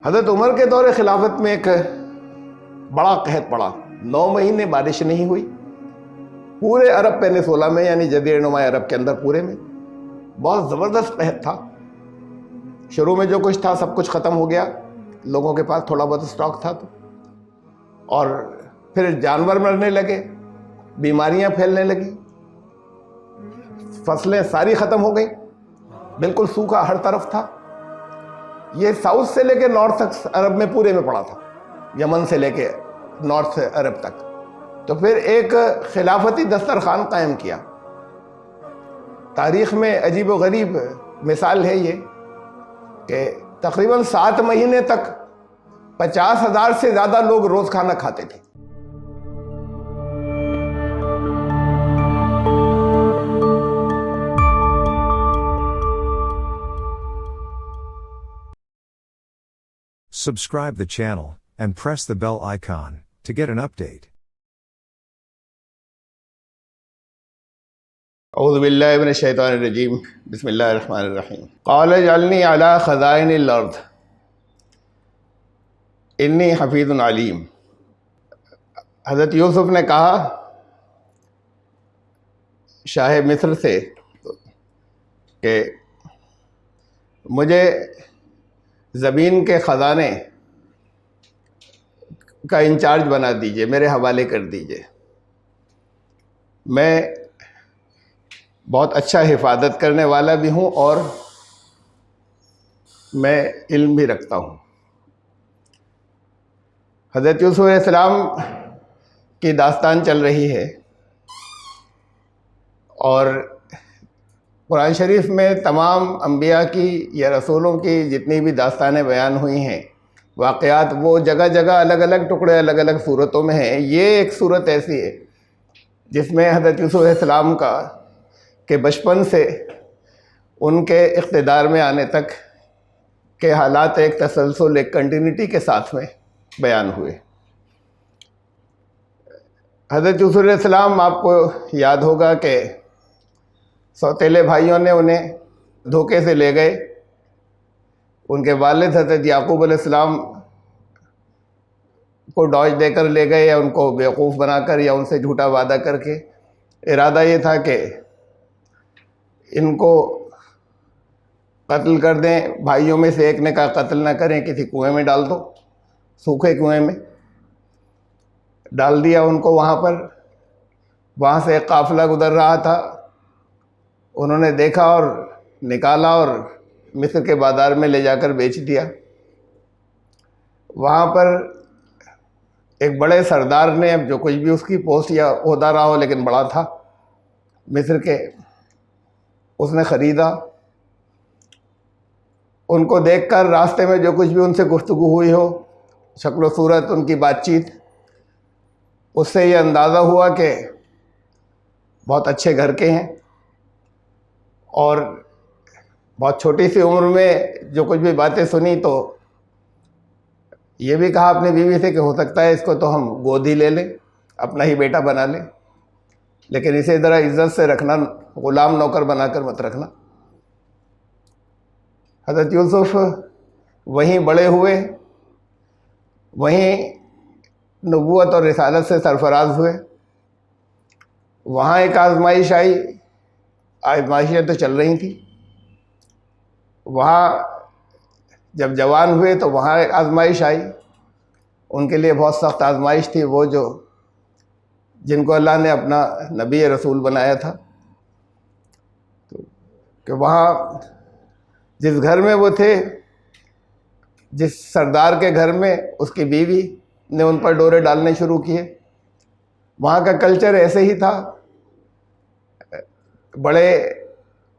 حضرت عمر کے دور خلافت میں ایک بڑا قحط پڑا، 9 مہینے بارش نہیں ہوئی پورے عرب پینیسولا میں، یعنی جزیرہ نما عرب کے اندر پورے میں بہت زبردست قحط تھا۔ شروع میں جو کچھ تھا سب کچھ ختم ہو گیا، لوگوں کے پاس تھوڑا بہت سٹاک تھا تو، اور پھر جانور مرنے لگے، بیماریاں پھیلنے لگی، فصلیں ساری ختم ہو گئیں، بالکل سوکھا ہر طرف تھا۔ یہ ساؤتھ سے لے کے نارتھ تک عرب میں پورے میں پڑا تھا، یمن سے لے کے نارتھ عرب تک۔ تو پھر ایک خلافتی دسترخوان قائم کیا۔ تاریخ میں عجیب و غریب مثال ہے یہ کہ تقریباً 7 مہینے تک 50,000 سے زیادہ لوگ روز کھانا کھاتے تھے۔ Subscribe the channel and press the bell icon to get an update. اعوذ باللہ من الشیطان الرجیم، بسم اللہ الرحمن الرحیم۔ قال اجعلنی علی خزائن الارض انی حفیظ علیم۔ حضرت یوسف نے کہا شاہ مصر سے کہ مجھے زمین کے خزانے کا انچارج بنا دیجئے، میرے حوالے کر دیجئے، میں بہت اچھا حفاظت کرنے والا بھی ہوں اور میں علم بھی رکھتا ہوں۔ حضرت یوسف علیہ السلام کی داستان چل رہی ہے، اور قرآن شریف میں تمام انبیاء کی یا رسولوں کی جتنی بھی داستانیں بیان ہوئی ہیں، واقعات، وہ جگہ جگہ الگ الگ ٹکڑے الگ الگ صورتوں میں ہیں۔ یہ ایک صورت ایسی ہے جس میں حضرت یوسف علیہ السلام کا کہ بچپن سے ان کے اقتدار میں آنے تک کے حالات ایک تسلسل، ایک کنٹینیوٹی کے ساتھ میں بیان ہوئے۔ حضرت یوسف علیہ السلام، آپ کو یاد ہوگا کہ سوتیلے بھائیوں نے انہیں دھوکے سے لے گئے۔ ان کے والد حضرت یعقوب علیہ السلام کو ڈوج دے کر لے گئے، یا ان کو بیوقوف بنا کر، یا ان سے جھوٹا وعدہ کر کے۔ ارادہ یہ تھا کہ ان کو قتل کر دیں۔ بھائیوں میں سے ایک نے کہا قتل نہ کریں، کسی کنویں میں ڈال دو، سوکھے کنویں میں ڈال دیا ان کو۔ وہاں پر وہاں سے ایک قافلہ گزر رہا تھا، انہوں نے دیکھا اور نکالا اور مصر کے بازار میں لے جا کر بیچ دیا۔ وہاں پر ایک بڑے سردار نے، اب جو کچھ بھی اس کی پوسٹ یا عہدہ رہا ہو لیکن بڑا تھا مصر کے، اس نے خریدا۔ ان کو دیکھ کر راستے میں جو کچھ بھی ان سے گفتگو ہوئی ہو، شکل و صورت، ان کی بات چیت، اس سے یہ اندازہ ہوا کہ بہت اچھے گھر کے ہیں، اور بہت چھوٹی سی عمر میں جو کچھ بھی باتیں سنی تو یہ بھی کہا اپنی بیوی سے کہ ہو سکتا ہے اس کو تو ہم گود ہی لے لیں، اپنا ہی بیٹا بنا لیں، لیکن اسے ذرا عزت سے رکھنا، غلام نوکر بنا کر مت رکھنا۔ حضرت یوسف وہیں بڑے ہوئے، وہیں نبوت اور رسالت سے سرفراز ہوئے۔ وہاں ایک آزمائش آئی، آزمائشیں تو چل رہی تھیں۔ وہاں جب جوان ہوئے تو وہاں ایک آزمائش آئی، ان کے لیے بہت سخت آزمائش تھی، وہ جن کو اللہ نے اپنا نبی رسول بنایا تھا۔ کہ وہاں جس گھر میں وہ تھے، جس سردار کے گھر میں، اس کی بیوی نے ان پر ڈورے ڈالنے شروع کیے۔ وہاں کا کلچر ایسے ہی تھا، بڑے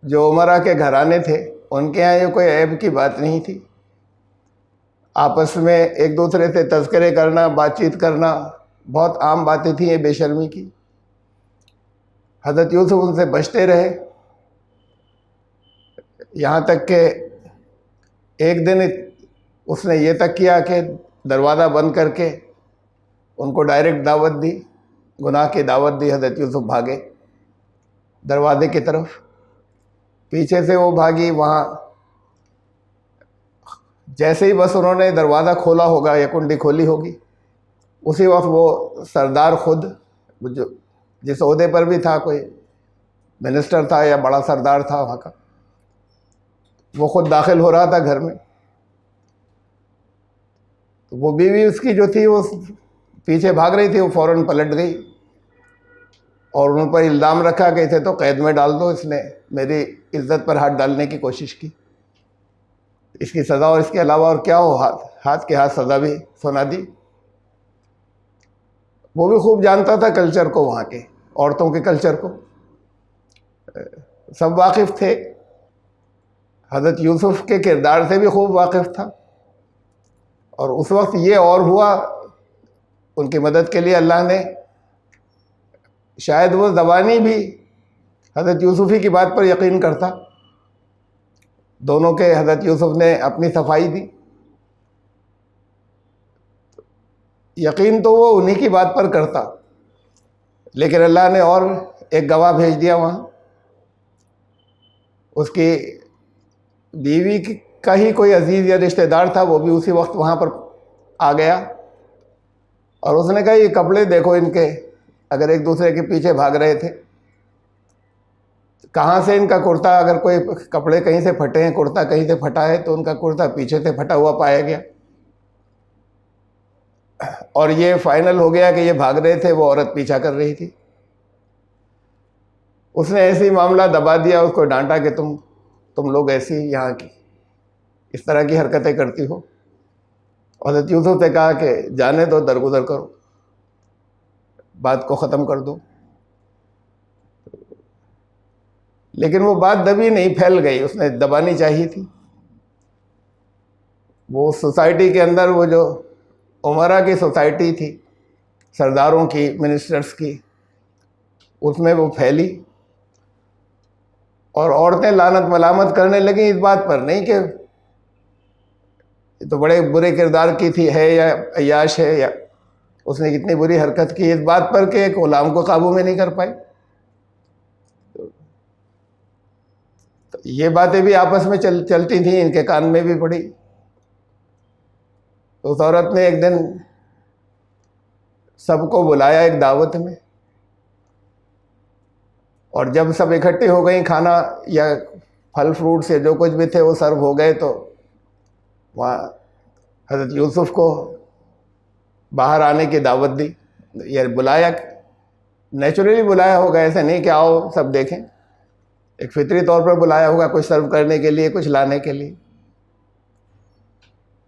جو امراء کے گھرانے تھے ان کے ہاں یہ کوئی عیب کی بات نہیں تھی، آپس میں ایک دوسرے سے تذکرے کرنا، بات چیت کرنا بہت عام باتیں تھیں، یہ بے شرمی کی۔ حضرت یوسف ان سے بچتے رہے، یہاں تک کہ ایک دن اس نے یہ تک کیا کہ دروازہ بند کر کے ان کو ڈائریکٹ دعوت دی، گناہ کی دعوت دی۔ حضرت یوسف بھاگے دروازے کی طرف، پیچھے سے وہ بھاگی، وہاں جیسے ہی بس انہوں نے دروازہ کھولا ہوگا یا کنڈی کھولی ہوگی، اسی وقت وہ سردار خود، جو جس عہدے پر بھی تھا، کوئی منسٹر تھا یا بڑا سردار تھا وہاں کا، وہ خود داخل ہو رہا تھا گھر میں. وہ بیوی اس کی جو تھی وہ پیچھے بھاگ رہی تھی، وہ فوراً پلٹ گئی اور ان پر الزام رکھا کہ اسے تو قید میں ڈال دو، اس نے میری عزت پر ہاتھ ڈالنے کی کوشش کی، اس کی سزا، اور اس کے علاوہ اور کیا ہو، ہاتھ کے ہاتھ سزا بھی سنا دی. وہ بھی خوب جانتا تھا کلچر کو، وہاں کے عورتوں کے کلچر کو سب واقف تھے. حضرت یوسف کے کردار سے بھی خوب واقف تھا. اور اس وقت یہ اور ہوا، ان کی مدد کے لیے اللہ نے، شاید وہ زبانی بھی حضرت یوسف ہی کی بات پر یقین کرتا، دونوں کے حضرت یوسف نے اپنی صفائی دی، یقین تو وہ انہی کی بات پر کرتا، لیکن اللہ نے اور ایک گواہ بھیج دیا وہاں. اس کی بیوی کا ہی کوئی عزیز یا رشتہ دار تھا، وہ بھی اسی وقت وہاں پر آ گیا اور اس نے کہا یہ کپڑے دیکھو ان کے، اگر ایک دوسرے کے پیچھے بھاگ رہے تھے، کہاں سے ان کا کرتا، اگر کوئی کپڑے کہیں سے پھٹے ہیں، کرتا کہیں سے پھٹا ہے تو ان کا کرتا پیچھے سے پھٹا ہوا پایا گیا. اور یہ فائنل ہو گیا کہ یہ بھاگ رہے تھے، وہ عورت پیچھا کر رہی تھی. اس نے ایسے ہی معاملہ دبا دیا، اس کو ڈانٹا کہ تم لوگ ایسی یہاں کی اس طرح کی حرکتیں کرتی ہو. حضرت یوسف نے کہا کہ جانے دو، درگزر کرو، بات کو ختم کر دو. لیکن وہ بات دبی نہیں، پھیل گئی، اس نے دبانی چاہیے تھی. وہ سوسائٹی کے اندر، وہ جو عمرہ کی سوسائٹی تھی، سرداروں کی، منسٹرز کی، اس میں وہ پھیلی اور عورتیں لعنت ملامت کرنے لگیں اس بات پر، نہیں کہ یہ تو بڑے برے کردار کی تھی، ہے یا عیاش ہے، یا اس نے کتنی بری حرکت کی، اس بات پر کہ ایک غلام کو قابو میں نہیں کر پائی. تو یہ باتیں بھی آپس میں چلتی تھیں، ان کے کان میں بھی پڑی. تو اس عورت نے ایک دن سب کو بلایا ایک دعوت میں، اور جب سب اکٹھے ہو گئیں، کھانا یا پھل فروٹ سے جو کچھ بھی تھے وہ سرو ہو گئے، تو وہاں حضرت یوسف کو باہر آنے کی دعوت دی، یا بلایا، نیچرلی بلایا ہوگا، ایسے نہیں کہ آؤ سب دیکھیں، ایک فطری طور پر بلایا ہوگا، کچھ سرو کرنے کے لیے، کچھ لانے کے لیے.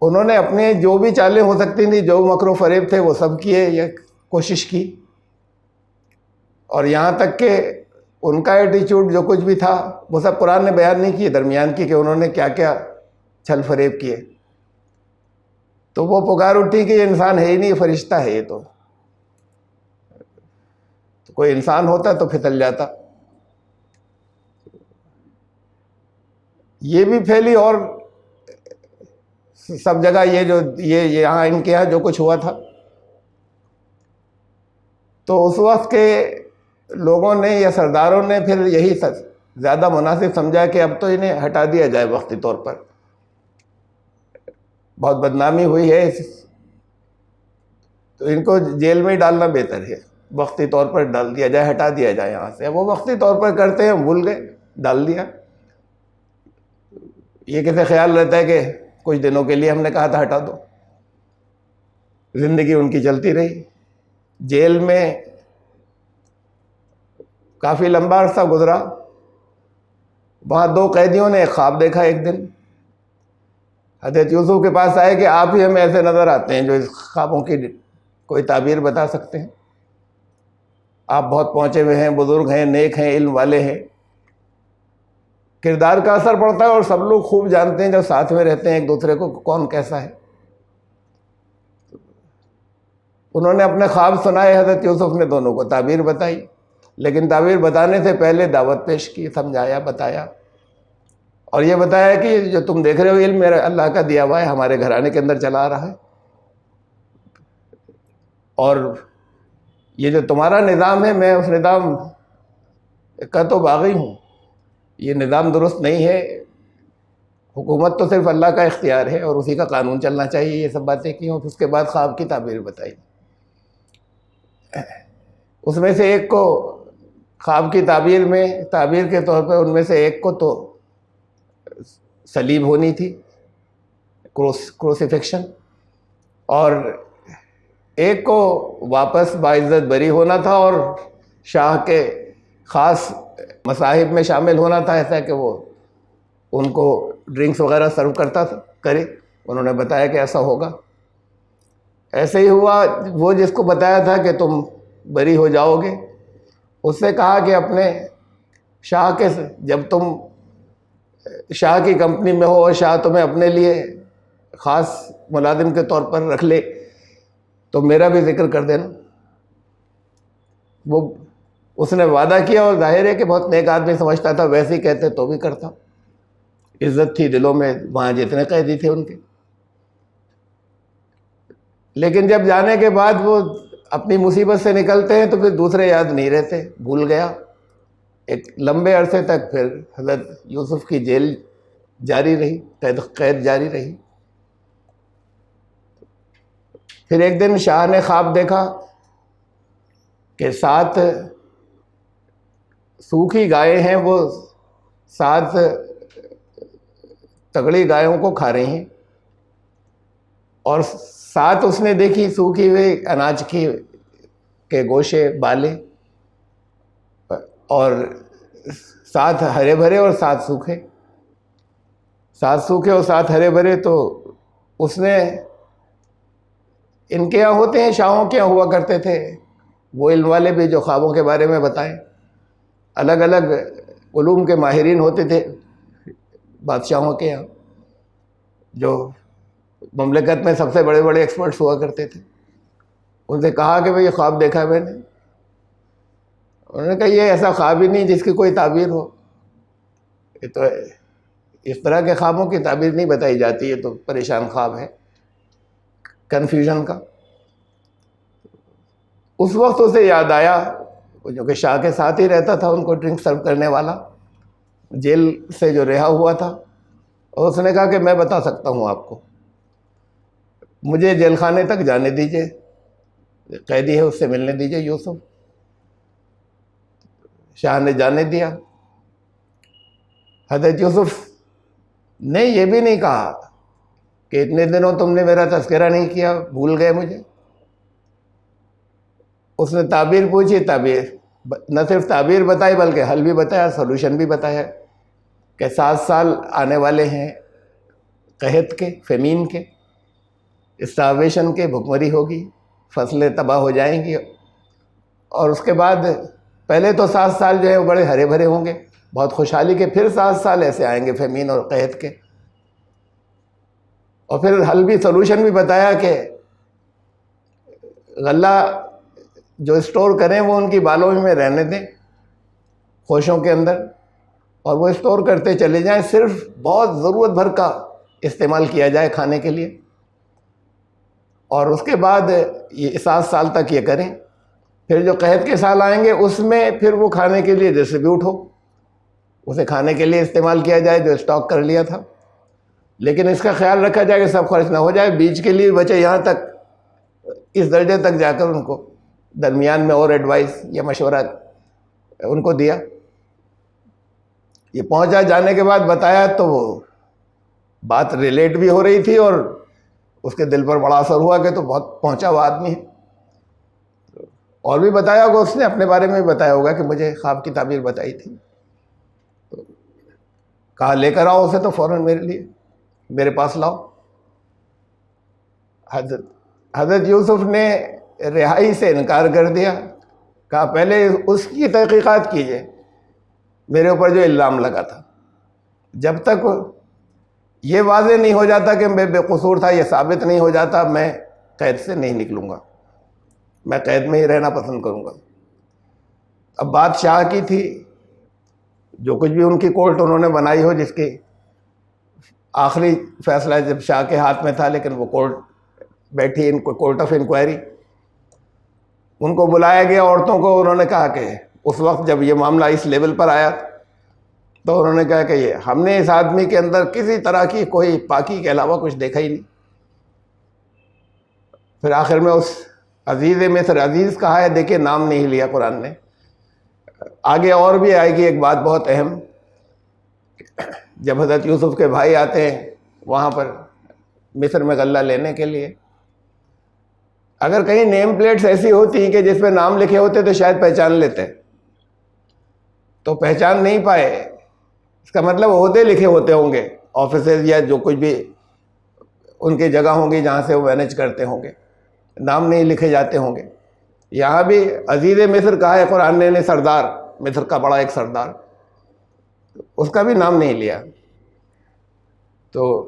انہوں نے اپنے جو بھی چالیں ہو سکتی تھیں، جو مکر و فریب تھے، وہ سب کیے یا کوشش کی. اور یہاں تک کہ ان کا ایٹیچیوڈ جو کچھ بھی تھا وہ سب قرآن نے بیان نہیں کیے درمیان کی، کہ انہوں نے کیا کیا چھل فریب کیے. تو وہ پکار اٹھی کہ یہ انسان ہے ہی نہیں، فرشتہ ہے یہ. تو کوئی انسان ہوتا تو پھسل جاتا. یہ بھی پھیلی، اور سب جگہ یہ یہاں ان کے یہاں جو کچھ ہوا تھا، تو اس وقت کے لوگوں نے یا سرداروں نے پھر یہی زیادہ مناسب سمجھا کہ اب تو انہیں ہٹا دیا جائے وقتی طور پر، بہت بدنامی ہوئی ہے، تو ان کو جیل میں ہی ڈالنا بہتر ہے، وقتی طور پر ڈال دیا جائے، ہٹا دیا جائے یہاں سے. وہ وقتی طور پر کرتے ہیں، بھول گئے، ڈال دیا. یہ کیسے خیال رہتا ہے کہ کچھ دنوں کے لیے ہم نے کہا تھا ہٹا دو. زندگی ان کی چلتی رہی. جیل میں کافی لمبا عرصہ گزرا. وہاں 2 قیدیوں نے ایک خواب دیکھا. ایک دن حضرت یوسف کے پاس آئے کہ آپ ہی ہمیں ایسے نظر آتے ہیں جو اس خوابوں کی کوئی تعبیر بتا سکتے ہیں. آپ بہت پہنچے ہوئے ہیں، بزرگ ہیں، نیک ہیں، علم والے ہیں. کردار کا اثر پڑتا ہے، اور سب لوگ خوب جانتے ہیں جب ساتھ میں رہتے ہیں ایک دوسرے کو کون کیسا ہے. انہوں نے اپنے خواب سنائے، حضرت یوسف نے دونوں کو تعبیر بتائی، لیکن تعبیر بتانے سے پہلے دعوت پیش کی، سمجھایا، بتایا، اور یہ بتایا کہ جو تم دیکھ رہے ہو علم میرا اللہ کا دیا ہوا ہے، ہمارے گھرانے کے اندر چلا آ رہا ہے، اور یہ جو تمہارا نظام ہے، میں اس نظام کا تو باغی ہوں. یہ نظام درست نہیں ہے، حکومت تو صرف اللہ کا اختیار ہے اور اسی کا قانون چلنا چاہیے، یہ سب باتیں کی. اور اس کے بعد خواب کی تعبیر بتائی. اس میں سے ایک کو خواب کی تعبیر کے طور پہ ان میں سے ایک کو تو صلیب ہونی تھی، کروسیفکشن، اور ایک کو واپس باعزت بری ہونا تھا اور شاہ کے خاص مصاحب میں شامل ہونا تھا، ایسا کہ وہ ان کو ڈرنکس وغیرہ سرو کرے. انہوں نے بتایا کہ ایسا ہوگا. ایسے ہی ہوا. وہ جس کو بتایا تھا کہ تم بری ہو جاؤ گے، اس سے کہا کہ اپنے شاہ کے، جب تم شاہ کی کمپنی میں ہو اور شاہ تمہیں اپنے لیے خاص ملازم کے طور پر رکھ لے تو میرا بھی ذکر کر دینا. وہ اس نے وعدہ کیا، اور ظاہر ہے کہ بہت نیک آدمی سمجھتا تھا، ویسے ہی کہتے تو بھی کرتا. عزت تھی دلوں میں وہاں جتنے قیدی تھے ان کے. لیکن جب جانے کے بعد وہ اپنی مصیبت سے نکلتے ہیں تو پھر دوسرے یاد نہیں رہتے، بھول گیا. ایک لمبے عرصے تک پھر حضرت یوسف کی جیل جاری رہی، قید جاری رہی. پھر ایک دن شاہ نے خواب دیکھا کہ 7 سوکھی گائیں ہیں، وہ 7 تگڑی گایوں کو کھا رہی ہیں، اور 7 اس نے دیکھی سوکھی ہوئی اناج کے گوشے بالے، اور 7 ہرے بھرے اور 7 سوکھے. 7 سوکھے اور 7 ہرے بھرے. تو اس نے، ان کے یہاں ہوتے ہیں، شاہوں کے یہاں ہوا کرتے تھے وہ علم والے بھی جو خوابوں کے بارے میں بتائیں. الگ الگ علوم کے ماہرین ہوتے تھے بادشاہوں کے یہاں، جو مملکت میں سب سے بڑے بڑے ایکسپرٹس ہوا کرتے تھے. ان سے کہا کہ بھئی یہ خواب دیکھا ہے میں نے. انہوں نے کہا یہ ایسا خواب ہی نہیں جس کی کوئی تعبیر ہو. یہ تو اس طرح کے خوابوں کی تعبیر نہیں بتائی جاتی، یہ تو پریشان خواب ہے، کنفیوژن کا. اس وقت اسے یاد آیا، جو کہ شاہ کے ساتھ ہی رہتا تھا، ان کو ڈرنک سرو کرنے والا، جیل سے جو رہا ہوا تھا. اور اس نے کہا کہ میں بتا سکتا ہوں آپ کو، مجھے جیل خانے تک جانے دیجئے، قیدی ہے اس سے ملنے دیجئے یوسف. شاہ نے جانے دیا. حضرت یوسف نے یہ بھی نہیں کہا کہ اتنے دنوں تم نے میرا تذکرہ نہیں کیا، بھول گئے مجھے. اس نے تعبیر پوچھی، تعبیر نہ صرف تعبیر بتائی بلکہ حل بھی بتایا، سولوشن بھی بتایا کہ 7 سال آنے والے ہیں قحط کے، فیمین کے، اسٹارویشن کے، بھوکمری ہوگی، فصلیں تباہ ہو جائیں گی. اور اس کے بعد پہلے تو 7 سال جو ہے وہ بڑے ہرے بھرے ہوں گے، بہت خوشحالی کے. پھر 7 سال ایسے آئیں گے فیمین اور قحط کے. اور پھر حل بھی، سولوشن بھی بتایا کہ غلہ جو اسٹور کریں وہ ان کی بالوں میں رہنے دیں، خوشوں کے اندر، اور وہ اسٹور کرتے چلے جائیں، صرف بہت ضرورت بھر کا استعمال کیا جائے کھانے کے لیے. اور اس کے بعد یہ 7 سال تک یہ کریں. پھر جو قحط کے سال آئیں گے اس میں پھر وہ کھانے کے لیے ڈسٹریبیوٹ ہو، اسے کھانے کے لیے استعمال کیا جائے جو اسٹاک کر لیا تھا. لیکن اس کا خیال رکھا جائے کہ سب خرچ نہ ہو جائے، بیچ کے لیے بچے. یہاں تک، اس درجے تک جا کر ان کو درمیان میں اور ایڈوائس یا مشورہ ان کو دیا. یہ پہنچا، جانے کے بعد بتایا تو وہ بات ریلیٹ بھی ہو رہی تھی اور اس کے دل پر بڑا اثر ہوا کہ تو بہت پہنچا ہوا آدمی ہے. اور بھی بتایا ہوگا اس نے، اپنے بارے میں بھی بتایا ہوگا کہ مجھے خواب کی تعبیر بتائی تھی. تو کہا لے کر آؤ اسے، تو فوراً میرے پاس لاؤ. حضرت یوسف نے رہائی سے انکار کر دیا. کہا پہلے اس کی تحقیقات کیجئے، میرے اوپر جو الزام لگا تھا. جب تک یہ واضح نہیں ہو جاتا کہ میں بے قصور تھا، یہ ثابت نہیں ہو جاتا، میں قید سے نہیں نکلوں گا، میں قید میں ہی رہنا پسند کروں گا. اب بات شاہ کی تھی، جو کچھ بھی ان کی کورٹ انہوں نے بنائی ہو، جس کی آخری فیصلہ جب شاہ کے ہاتھ میں تھا، لیکن وہ کورٹ بیٹھی، ان کو کورٹ آف انکوائری، ان کو بلایا گیا عورتوں کو. انہوں نے کہا کہ اس وقت جب یہ معاملہ اس لیول پر آیا تو انہوں نے کہا کہ یہ ہم نے اس آدمی کے اندر کسی طرح کی کوئی پاکی کے علاوہ کچھ دیکھا ہی نہیں. پھر آخر میں اس عزیز مصر، عزیز کہا ہے دیکھیے، نام نہیں لیا قرآن نے. آگے اور بھی آئے گی ایک بات بہت اہم. جب حضرت یوسف کے بھائی آتے ہیں وہاں پر مصر میں غلہ لینے کے لیے، اگر کہیں نیم پلیٹس ایسی ہوتی کہ جس پہ نام لکھے ہوتے تو شاید پہچان لیتے، تو پہچان نہیں پائے. اس کا مطلب عہدے لکھے ہوتے ہوں گے، آفیسز یا جو کچھ بھی ان کی جگہ ہوں گی جہاں سے وہ مینیج کرتے ہوں گے، نام نہیں لکھے جاتے ہوں گے. یہاں بھی عزیز مصر کہا ہے قرآن نے، سردار مصر کا بڑا ایک سردار، اس کا بھی نام نہیں لیا. تو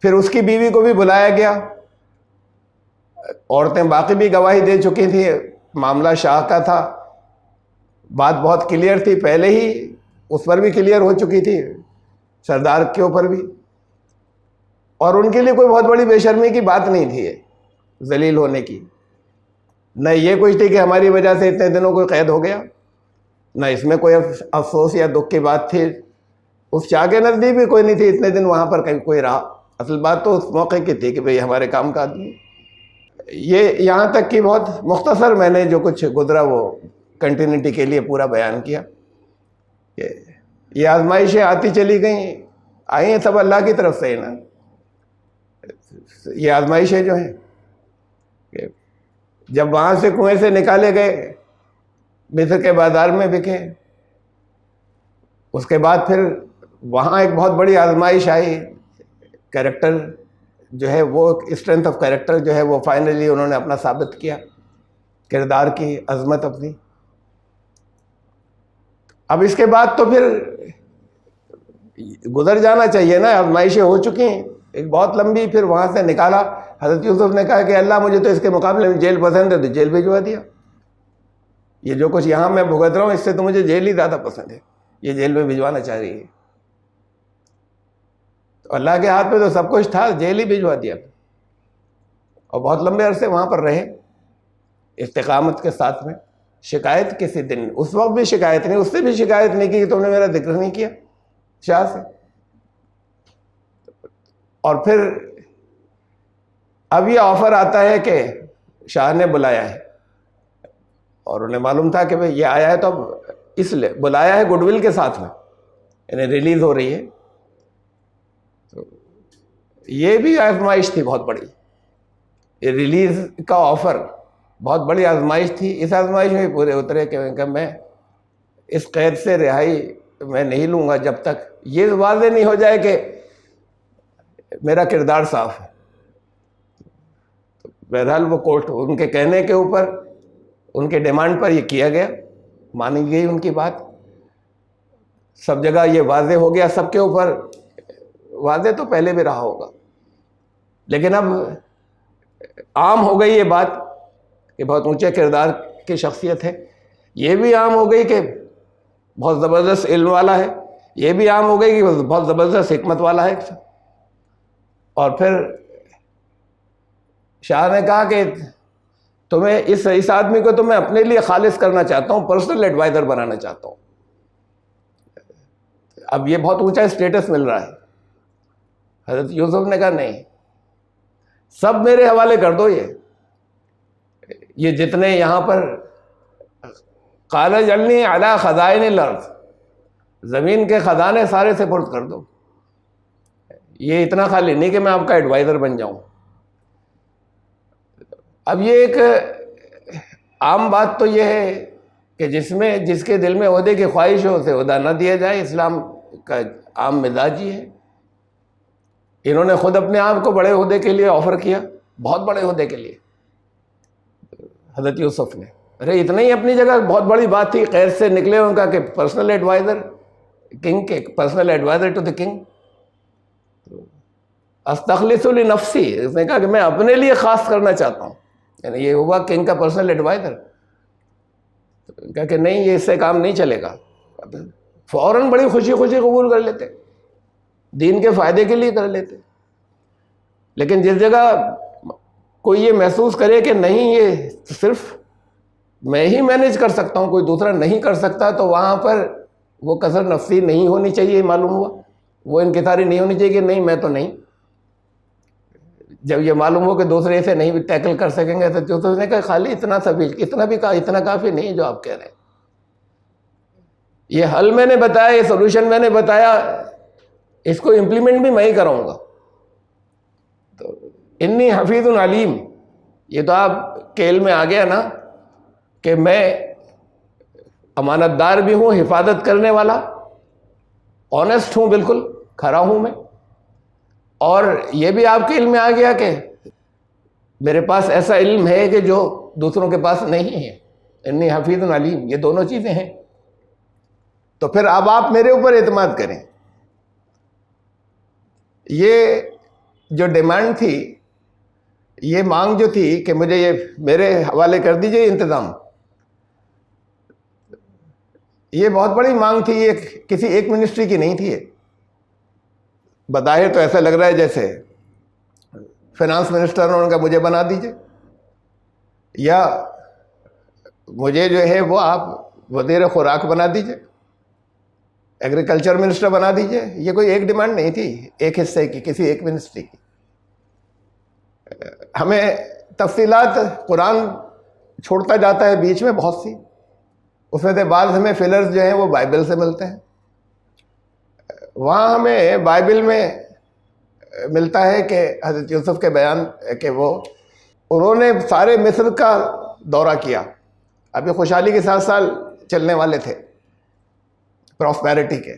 پھر اس کی بیوی کو بھی بلایا گیا. عورتیں باقی بھی گواہی دے چکی تھیں، معاملہ شاہ کا تھا، بات بہت کلیئر تھی پہلے ہی، اس پر بھی کلیئر ہو چکی تھی، سردار کے اوپر بھی. اور ان کے لیے کوئی بہت بڑی بے شرمی کی بات نہیں تھی یہ، ذلیل ہونے کی. نہ یہ کچھ تھی کہ ہماری وجہ سے اتنے دنوں کوئی قید ہو گیا، نہ اس میں کوئی افسوس یا دکھ کی بات تھی. اس شاہ کے نزدیک بھی کوئی نہیں تھی اتنے دن وہاں پر کوئی رہا. اصل بات تو اس موقع کی تھی کہ بھئی ہمارے کام کا آدمی. یہ یہاں تک کہ بہت مختصر میں نے جو کچھ گزرا وہ کنٹینیوٹی کے لیے پورا بیان کیا. یہ آزمائشیں آتی چلی گئیں، آئی ہیں سب اللہ کی طرف سے ہی نا. یہ آزمائشیں جو ہیں کہ جب وہاں سے کنویں سے نکالے گئے، مصر کے بازار میں بکے، اس کے بعد پھر وہاں ایک بہت بڑی آزمائش آئی. کیریکٹر جو ہے وہ اسٹرینتھ آف کیریکٹر جو ہے وہ فائنلی انہوں نے اپنا ثابت کیا، کردار کی عظمت اپنی. اب اس کے بعد تو پھر گزر جانا چاہیے نا، آزمائشیں ہو چکی ہیں ایک بہت لمبی. پھر وہاں سے نکالا. حضرت یوسف نے کہا کہ اللہ مجھے تو اس کے مقابلے میں جیل پسند ہے، تو جیل بھجوا دیا. یہ جو کچھ یہاں میں بھگت رہا ہوں اس سے تو مجھے جیل ہی زیادہ پسند ہے، یہ جیل میں بھجوانا چاہ رہی ہے. تو اللہ کے ہاتھ میں تو سب کچھ تھا، جیل ہی بھجوا دیا. اور بہت لمبے عرصے وہاں پر رہے استقامت کے ساتھ میں. شکایت کسی دن، اس وقت بھی شکایت نہیں، اس سے بھی شکایت نہیں کی کہ تم نے میرا ذکر نہیں کیا شاہ سے. اور پھر اب یہ آفر آتا ہے کہ شاہ نے بلایا ہے، اور انہیں معلوم تھا کہ بھئی یہ آیا ہے تو اب اس لیے بلایا ہے گڈ ول کے ساتھ میں، یعنی ریلیز ہو رہی ہے. تو یہ بھی آزمائش تھی بہت بڑی، یہ ریلیز کا آفر بہت بڑی آزمائش تھی. اس آزمائش میں پورے اترے کہ میں اس قید سے رہائی میں نہیں لوں گا جب تک یہ واضح نہیں ہو جائے کہ میرا کردار صاف ہے. بہرحال وہ کورٹ ان کے کہنے کے اوپر، ان کے ڈیمانڈ پر یہ کیا گیا، مانی گئی ان کی بات. سب جگہ یہ واضح ہو گیا، سب کے اوپر واضح تو پہلے بھی رہا ہوگا، لیکن اب عام ہو گئی یہ بات کہ بہت اونچے کردار کی شخصیت ہے. یہ بھی عام ہو گئی کہ بہت زبردست علم والا ہے، یہ بھی عام ہو گئی کہ بہت زبردست حکمت والا ہے. اور پھر شاہ نے کہا کہ تمہیں اس آدمی کو تو میں اپنے لیے خالص کرنا چاہتا ہوں، پرسنل ایڈوائزر بنانا چاہتا ہوں. اب یہ بہت اونچا اسٹیٹس مل رہا ہے. حضرت یوسف نے کہا نہیں، سب میرے حوالے کر دو. یہ جتنے یہاں پر قال اجعلنی علی خزائن الارض، زمین کے خزانے سارے سپرد کر دو. یہ اتنا خالی نہیں کہ میں آپ کا ایڈوائزر بن جاؤں. اب یہ ایک عام بات تو یہ ہے کہ جس کے دل میں عہدے کی خواہش ہو اسے عہدہ نہ دیا جائے، اسلام کا عام مزاج ہی ہے. انہوں نے خود اپنے آپ کو بڑے عہدے کے لیے آفر کیا، بہت بڑے عہدے کے لیے. حضرت یوسف نے، ارے اتنا ہی اپنی جگہ بہت بڑی بات تھی. قید سے نکلے ان کا کہ پرسنل ایڈوائزر کنگ کے، personal adviser to the king. استخلص لنفسی، اس نے کہا کہ میں اپنے لیے خاص کرنا چاہتا ہوں، یعنی یہ ہوا کنگ کا پرسنل ایڈوائزر. کہا کہ نہیں، یہ اس سے کام نہیں چلے گا. فوراً بڑی خوشی خوشی قبول کر لیتے، دین کے فائدے کے لیے کر لیتے. لیکن جس جگہ کوئی یہ محسوس کرے کہ نہیں یہ صرف میں ہی مینیج کر سکتا ہوں، کوئی دوسرا نہیں کر سکتا، تو وہاں پر وہ کثرت نفسی نہیں ہونی چاہیے، معلوم ہوا وہ انکساری نہیں ہونی چاہیے کہ نہیں میں تو نہیں. جب یہ معلوم ہو کہ دوسرے اسے نہیں ٹیکل کر سکیں گے تو اس نے کہا خالی اتنا اتنا بھی کہا اتنا کافی نہیں ہے جو آپ کہہ رہے ہیں. یہ حل میں نے بتایا، یہ سولوشن میں نے بتایا، اس کو امپلیمنٹ بھی میں ہی کراؤں گا. تو انی حفیظ علیم، یہ تو آپ کے علم میں آ گیا نا کہ میں امانت دار بھی ہوں، حفاظت کرنے والا، آنیسٹ ہوں، بالکل کھرا ہوں میں. اور یہ بھی آپ کے علم میں آ گیا کہ میرے پاس ایسا علم ہے کہ جو دوسروں کے پاس نہیں ہے. انی حفیظ علیم، یہ دونوں چیزیں ہیں. تو پھر اب آپ میرے اوپر اعتماد کریں. یہ جو ڈیمانڈ تھی، یہ مانگ جو تھی کہ مجھے یہ میرے حوالے کر دیجئے انتظام، یہ بہت بڑی مانگ تھی. یہ کسی ایک منسٹری کی نہیں تھی. یہ بظاہر تو ایسا لگ رہا ہے جیسے فائنانس منسٹر نے ان کا مجھے بنا دیجئے، یا مجھے جو ہے وہ آپ وزیر خوراک بنا دیجئے، ایگریکلچر منسٹر بنا دیجئے. یہ کوئی ایک ڈیمانڈ نہیں تھی ایک حصے کی، کسی ایک منسٹری کی. ہمیں تفصیلات قرآن چھوڑتا جاتا ہے بیچ میں بہت سی، اس میں سے بعض ہمیں فلرز جو ہیں وہ بائبل سے ملتے ہیں. وہاں ہمیں بائبل میں ملتا ہے کہ حضرت یوسف کے بیان کہ انہوں نے سارے مصر کا دورہ کیا. ابھی خوشحالی کے 7 سال چلنے والے تھے پراسپیرٹی کے،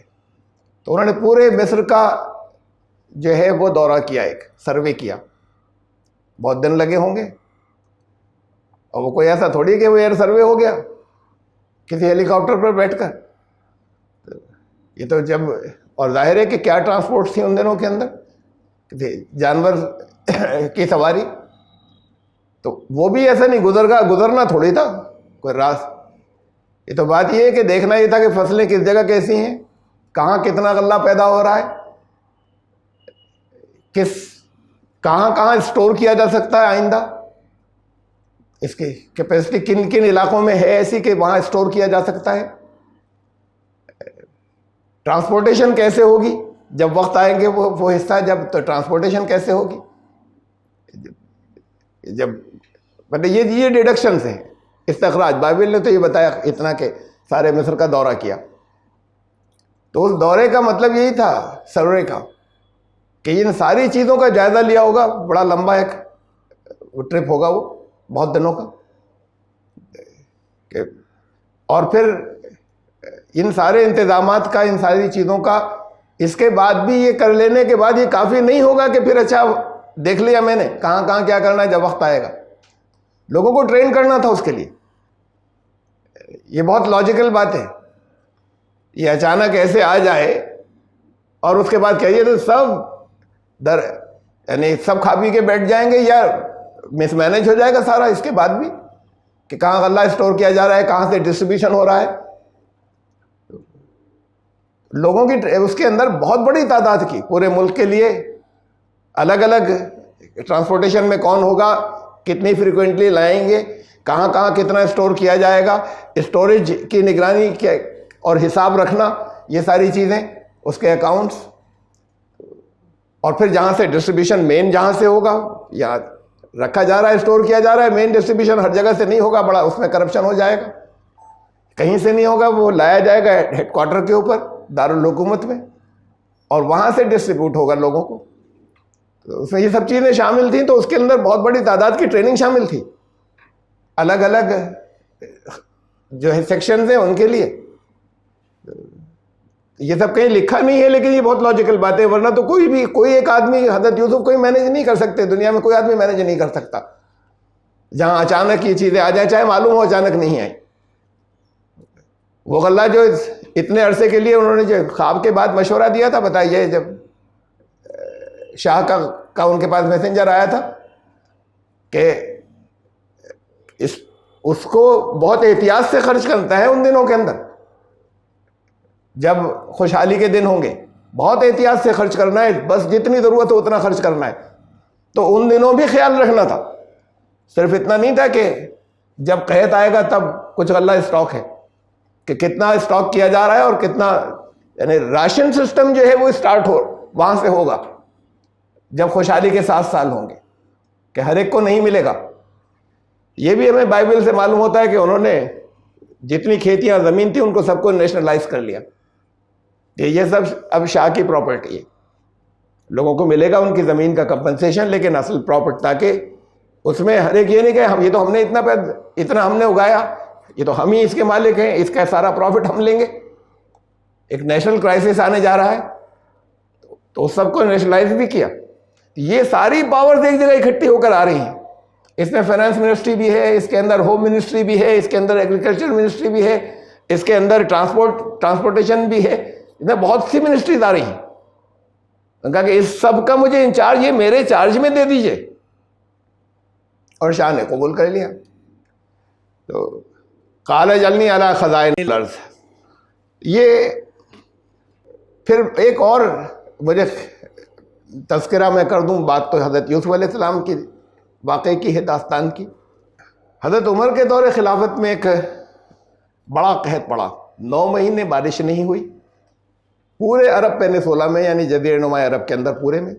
تو انہوں نے پورے مصر کا جو ہے وہ دورہ کیا، ایک سروے کیا. بہت دن لگے ہوں گے، اور وہ کوئی ایسا تھوڑی کہ وہ ایئر سروے ہو گیا کسی ہیلی کاپٹر پر بیٹھ کر. یہ تو جب، اور ظاہر ہے کہ کیا ٹرانسپورٹ تھی ان دنوں کے اندر، جانور کی سواری. تو وہ بھی ایسا نہیں گزرنا تھوڑی تھا کوئی راست. یہ تو بات یہ ہے کہ دیکھنا یہ تھا کہ فصلیں کس جگہ کیسی ہیں، کہاں کتنا غلہ پیدا ہو رہا ہے، کہاں اسٹور کیا جا سکتا ہے آئندہ، اس کی کیپیسٹی کن کن علاقوں میں ہے ایسی کہ وہاں اسٹور کیا جا سکتا ہے. ٹرانسپورٹیشن کیسے ہوگی جب وقت آئیں گے وہ حصہ، جب تو ٹرانسپورٹیشن کیسے ہوگی، جب مطلب یہ ڈیڈکشنز ہیں، استخراج. بائبل نے تو یہ بتایا اتنا کہ سارے مصر کا دورہ کیا. تو اس دورے کا مطلب یہی تھا سروے کا کہ ان ساری چیزوں کا جائزہ لیا ہوگا. بڑا لمبا ایک ٹرپ ہوگا وہ، بہت دنوں کا. اور پھر ان سارے انتظامات کا، ان ساری چیزوں کا، اس کے بعد بھی یہ کر لینے کے بعد یہ کافی نہیں ہوگا کہ پھر اچھا دیکھ لیا میں نے کہاں کیا کرنا ہے جب وقت آئے گا. لوگوں کو ٹرین کرنا تھا اس کے لیے. یہ بہت لاجیکل بات ہے. یہ اچانک ایسے آ جائے اور اس کے بعد کہیے تو یعنی سب کھا پی کے بیٹھ جائیں گے، یا مس مینج ہو جائے گا سارا اس کے بعد بھی، کہ کہاں غلہ اسٹور کیا جا رہا ہے، کہاں سے ڈسٹریبیوشن ہو رہا ہے. لوگوں کی اس کے اندر بہت بڑی تعداد کی، پورے ملک کے لیے الگ الگ ٹرانسپورٹیشن میں کون ہوگا، کتنی فریکوینٹلی لائیں گے، کہاں کتنا اسٹور کیا جائے گا، اسٹوریج کی نگرانی اور حساب رکھنا، یہ ساری چیزیں، اس کے اکاؤنٹس. اور پھر جہاں سے ڈسٹریبیوشن مین جہاں سے ہوگا، یا رکھا جا رہا ہے اسٹور کیا جا رہا ہے، مین ڈسٹریبیوشن ہر جگہ سے نہیں ہوگا، بڑا اس میں کرپشن ہو جائے گا، کہیں سے نہیں ہوگا، وہ لایا جائے گا ہیڈ کوارٹر کے اوپر دارالحکومت میں، اور وہاں سے ڈسٹریبیوٹ ہوگا لوگوں کو. تو اس میں یہ سب چیزیں شامل تھیں. تو اس کے اندر بہت بڑی تعداد کی ٹریننگ شامل تھی، الگ الگ جو ہے سیکشنز ہیں ان کے لیے. یہ سب کہیں لکھا نہیں ہے، لیکن یہ بہت لاجیکل بات ہے. ورنہ تو کوئی ایک آدمی، حضرت یوسف کوئی مینیج نہیں کر سکتے، دنیا میں کوئی آدمی مینیج نہیں کر سکتا. جہاں اچانک یہ چیزیں آ جائیں، چاہے معلوم ہو اچانک نہیں آئی. وہ غلہ جو اتنے عرصے کے لیے انہوں نے جو خواب کے بعد مشورہ دیا تھا، بتائیے، جب شاہ کا ان کے پاس میسنجر آیا تھا کہ اس کو بہت احتیاط سے خرچ کرتا ہے ان دنوں کے اندر، جب خوشحالی کے دن ہوں گے بہت احتیاط سے خرچ کرنا ہے، بس جتنی ضرورت ہو اتنا خرچ کرنا ہے. تو ان دنوں بھی خیال رکھنا تھا. صرف اتنا نہیں تھا کہ جب قحط آئے گا تب کچھ غلہ اسٹاک ہے. کہ کتنا اسٹاک کیا جا رہا ہے اور کتنا، یعنی راشن سسٹم جو ہے وہ اسٹارٹ وہاں سے ہوگا جب خوشحالی کے 7 سال ہوں گے کہ ہر ایک کو نہیں ملے گا. یہ بھی ہمیں بائبل سے معلوم ہوتا ہے کہ انہوں نے جتنی کھیتیاں زمین تھی ان کو سب کو نیشنلائز کر لیا کہ یہ سب اب شاہ کی پراپرٹی ہے. لوگوں کو ملے گا ان کی زمین کا کمپنسیشن، لیکن اصل پراپرٹی، تاکہ اس میں ہر ایک یہ نہیں کہ یہ تو ہم نے اتنا ہم نے اگایا، یہ تو ہم ہی اس کے مالک ہیں، اس کا سارا پروفٹ ہم لیں گے. ایک نیشنل کرائسس آنے جا رہا ہے تو سب کو نیشنلائز بھی کیا. یہ ساری پاورز ایک جگہ اکٹھی ہو کر آ رہی ہیں. اس میں فائنانس منسٹری بھی ہے، اس کے اندر ہوم منسٹری بھی ہے، اس کے اندر ایگریکلچر منسٹری بھی ہے، اس کے اندر ٹرانسپورٹیشن بھی ہے. اس میں بہت سی منسٹریز آ رہی ہیں. کہا کہ اس سب کا مجھے انچارج یہ میرے چارج میں دے دیجئے، اور شاہ نے قبول کر لیا. تو قال اجعلنی علی خزائن الارض. یہ پھر ایک اور مجھے تذکرہ میں کر دوں بات، تو حضرت یوسف علیہ السلام کی واقعے کی ہے، داستان کی. حضرت عمر کے دور خلافت میں ایک بڑا قحط پڑا. 9 مہینے بارش نہیں ہوئی پورے عرب پینیسولا میں، یعنی جزیرہ نما عرب کے اندر پورے میں.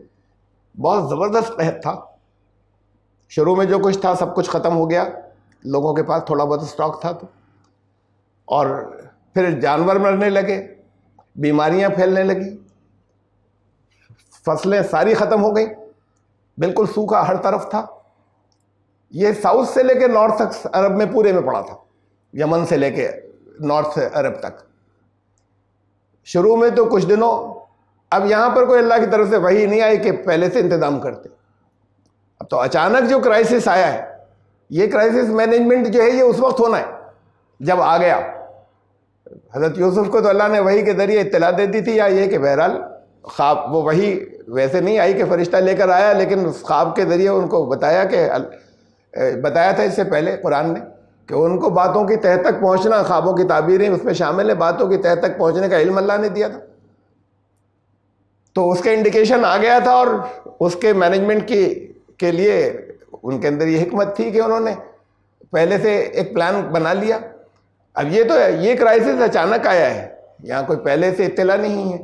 بہت زبردست قحط تھا. شروع میں جو کچھ تھا سب کچھ ختم ہو گیا، لوگوں کے پاس تھوڑا بہت اسٹاک تھا تو، اور پھر جانور مرنے لگے، بیماریاں پھیلنے لگی، فصلیں ساری ختم ہو گئیں، بالکل سوکھا ہر طرف تھا. یہ ساؤتھ سے لے کے نارتھ تک عرب میں پورے میں پڑا تھا، یمن سے لے کے نارتھ عرب تک. شروع میں تو کچھ دنوں، اب یہاں پر کوئی اللہ کی طرف سے وحی نہیں آئی کہ پہلے سے انتظام کرتے. اب تو اچانک جو کرائسس آیا ہے، یہ کرائسس مینجمنٹ جو ہے یہ اس وقت ہونا ہے جب آ گیا. حضرت یوسف کو تو اللہ نے وحی کے ذریعے اطلاع دے دی تھی، یا یہ کہ بہرحال خواب، وہ وحی ویسے نہیں آئی کہ فرشتہ لے کر آیا، لیکن اس خواب کے ذریعے ان کو بتایا تھا اس سے پہلے قرآن نے کہ ان کو باتوں کی تہہ تک پہنچنا، خوابوں کی تعبیریں اس میں شامل ہے، باتوں کی تہہ تک پہنچنے کا علم اللہ نے دیا تھا. تو اس کے انڈیکیشن آ گیا تھا، اور اس کے مینجمنٹ کے لیے ان کے اندر یہ حکمت تھی کہ انہوں نے پہلے سے ایک پلان بنا لیا. اب یہ کرائسس اچانک آیا ہے، یہاں کوئی پہلے سے اطلاع نہیں ہے.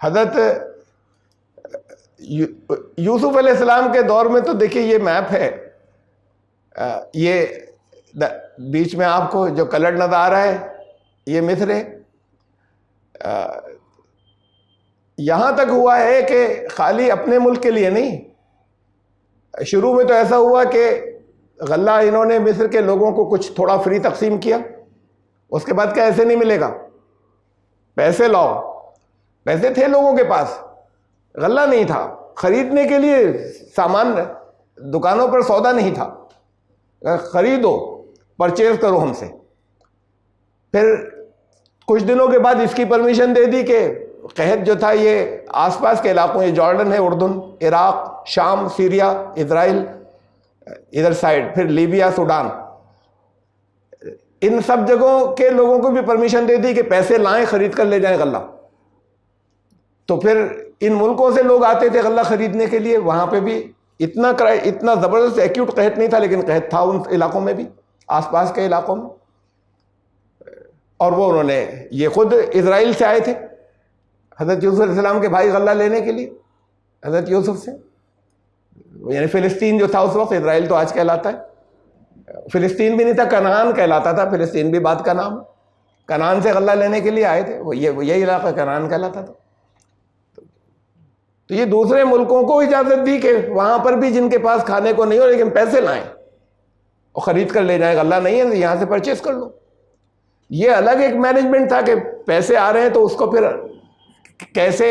حضرت یوسف علیہ السلام کے دور میں تو دیکھیے یہ میپ ہے، یہ بیچ میں آپ کو جو کلر نظر آ رہا ہے یہ مصر ہے. یہاں تک ہوا ہے کہ خالی اپنے ملک کے لیے نہیں، شروع میں تو ایسا ہوا کہ غلہ انہوں نے مصر کے لوگوں کو کچھ تھوڑا فری تقسیم کیا. اس کے بعد کیا ایسے نہیں ملے گا، پیسے لاؤ. پیسے تھے لوگوں کے پاس، غلہ نہیں تھا، خریدنے کے لیے سامان دکانوں پر سودا نہیں تھا. خریدو، پرچیز کرو ہم سے. پھر کچھ دنوں کے بعد اس کی پرمیشن دے دی کہ قحط جو تھا یہ آس پاس کے علاقوں، یہ جارڈن ہے، اردن، عراق، شام، سیریا، اسرائیل ادھر سائڈ، پھر لیبیا، سوڈان، ان سب جگہوں کے لوگوں کو بھی پرمیشن دے دی کہ پیسے لائیں، خرید کر لے جائیں غلہ. تو پھر ان ملکوں سے لوگ آتے تھے غلہ خریدنے کے لیے. وہاں پہ بھی اتنا زبردست ایکیوٹ قحط نہیں تھا، لیکن قحط تھا ان علاقوں میں بھی، آس پاس کے علاقوں میں. اور وہ انہوں نے یہ خود اسرائیل سے آئے تھے حضرت یوسف علیہ السلام کے بھائی غلہ لینے کے لیے حضرت یوسف سے. یعنی فلسطین جو تھا اس وقت، اسرائیل تو آج کہلاتا ہے، فلسطین بھی نہیں تھا، کنعان کہلاتا تھا. فلسطین بھی بات کا نام. کنعان سے غلہ لینے کے لیے آئے تھے، وہ یہی علاقہ کنعان کہلاتا تھا. تو یہ دوسرے ملکوں کو اجازت دی کہ وہاں پر بھی جن کے پاس کھانے کو نہیں ہو لیکن پیسے لائیں اور خرید کر لے جائیں. غلہ نہیں ہے یہاں سے پرچیز کر لو. یہ الگ ایک مینجمنٹ تھا کہ پیسے آ رہے ہیں تو اس کو پھر کیسے،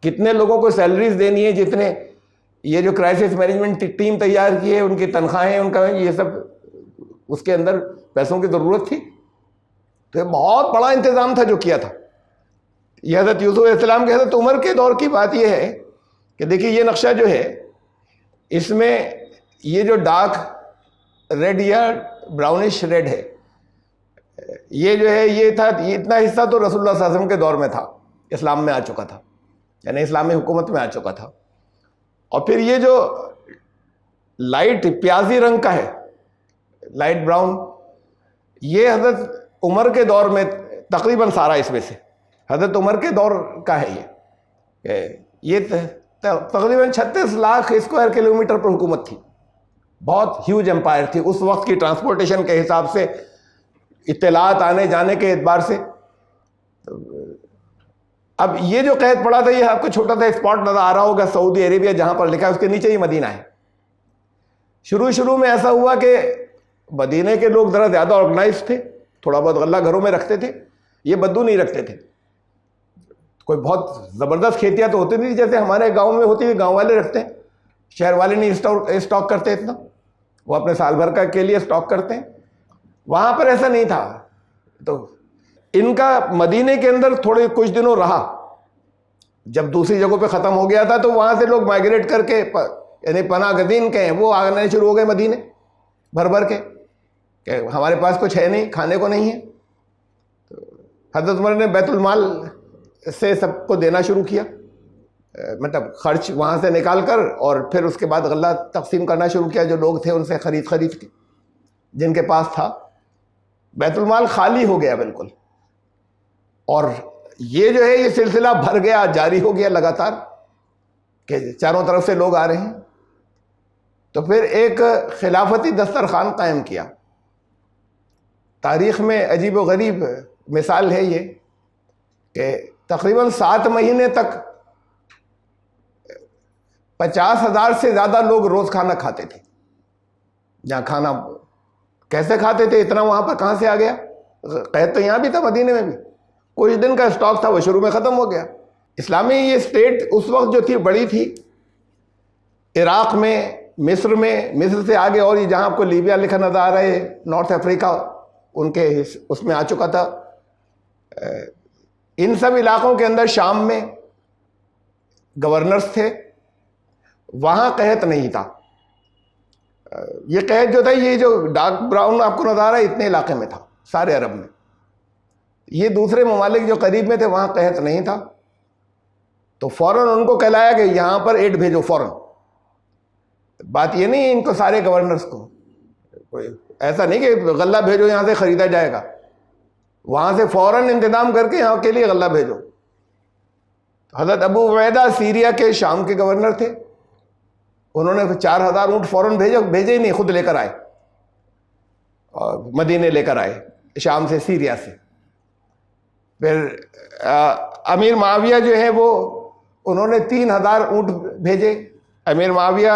کتنے لوگوں کو سیلریز دینی ہے، جتنے یہ جو کرائسس مینجمنٹ ٹیم تیار کی ہے ان کی تنخواہیں، ان کا یہ سب، اس کے اندر پیسوں کی ضرورت تھی. تو یہ بہت بڑا انتظام تھا جو کیا تھا. یہ حضرت یوسف علیہ السلام کے حضرت عمر کے دور کی بات یہ ہے کہ دیکھیے یہ نقشہ جو ہے اس میں یہ جو ڈارک ریڈ یا براؤنش ریڈ ہے، یہ جو ہے یہ تھا، اتنا حصہ تو رسول اللہ صلی اللہ علیہ وسلم کے دور میں تھا، اسلام میں آ چکا تھا، یعنی اسلامی حکومت میں آ چکا تھا. اور پھر یہ جو لائٹ پیازی رنگ کا ہے، لائٹ براؤن، یہ حضرت عمر کے دور میں تقریباً سارا اس میں سے حضرت عمر کے دور کا ہے یہ تقریباً 36 لاکھ اسکوائر کلومیٹر پر حکومت تھی. بہت ہیوج امپائر تھی اس وقت کی ٹرانسپورٹیشن کے حساب سے, اطلاعات آنے جانے کے اعتبار سے. اب یہ جو قحط پڑا تھا, یہ آپ کو چھوٹا سا اسپاٹ نظر آ رہا ہوگا سعودی عربیہ جہاں پر لکھا ہے, اس کے نیچے ہی مدینہ ہے. شروع میں ایسا ہوا کہ مدینے کے لوگ ذرا زیادہ آرگنائز تھے, تھوڑا بہت غلہ گھروں میں رکھتے تھے, یہ بدو نہیں رکھتے تھے. کوئی بہت زبردست کھیتیاں تو ہوتی نہیں جیسے ہمارے گاؤں میں ہوتی ہے, گاؤں والے رکھتے ہیں, شہر والے نہیں اسٹاک کرتے اتنا, وہ اپنے سال بھر کا کے لیے اسٹاک کرتے ہیں. وہاں پر ایسا نہیں تھا, تو ان کا مدینے کے اندر تھوڑے کچھ دنوں رہا. جب دوسری جگہوں پہ ختم ہو گیا تھا تو وہاں سے لوگ مائگریٹ کر کے, یعنی پناہ گزین کے ہیں, وہ آنے شروع ہو گئے مدینے بھر کے, کہ ہمارے پاس کچھ ہے نہیں, کھانے کو نہیں ہے. حضرت عمر نے بیت المال سے سب کو دینا شروع کیا, مطلب خرچ وہاں سے نکال کر, اور پھر اس کے بعد غلہ تقسیم کرنا شروع کیا. جو لوگ تھے ان سے خرید کے, جن کے پاس تھا. بیت المال خالی ہو گیا بالکل, اور یہ جو ہے یہ سلسلہ بھر گیا, جاری ہو گیا لگاتار, کہ چاروں طرف سے لوگ آ رہے ہیں. تو پھر ایک خلافتی دسترخوان قائم کیا. تاریخ میں عجیب و غریب مثال ہے یہ, کہ تقریباً 7 مہینے تک 50,000 سے زیادہ لوگ روز کھانا کھاتے تھے. جہاں کھانا کیسے کھاتے تھے, اتنا وہاں پر کہاں سے آ گیا؟ قحط تو یہاں بھی تھا, مدینے میں بھی کچھ دن کا اسٹاک تھا, وہ شروع میں ختم ہو گیا. اسلامی یہ اسٹیٹ اس وقت جو تھی بڑی تھی, عراق میں, مصر میں, مصر سے آگے اور یہ جہاں آپ کو لیبیا لکھا نظر آ رہا ہے, نارتھ افریقہ ان کے اس میں آ چکا تھا. ان سب علاقوں کے اندر شام میں گورنرز تھے, وہاں قحط نہیں تھا. یہ قحط جو تھا, یہ جو ڈارک براؤن آپ کو نظر آ رہا ہے, اتنے علاقے میں تھا سارے عرب میں. یہ دوسرے ممالک جو قریب میں تھے وہاں قحط نہیں تھا. تو فوراً ان کو کہلایا کہ یہاں پر ایڈ بھیجو فوراً. بات یہ نہیں ہے ان کو سارے گورنرز کو, ایسا نہیں کہ غلہ بھیجو یہاں سے خریدا جائے گا, وہاں سے فوراً انتظام کر کے یہاں کے لیے غلہ بھیجو. حضرت ابو عبیدہ سیریا کے شام کے گورنر تھے, انہوں نے 4,000 اونٹ فوراً بھیجے ہی نہیں, خود لے کر آئے, اور مدینے لے کر آئے شام سے, سیریا سے. پھر امیر معاویہ جو ہے وہ, انہوں نے 3,000 اونٹ بھیجے. امیر معاویہ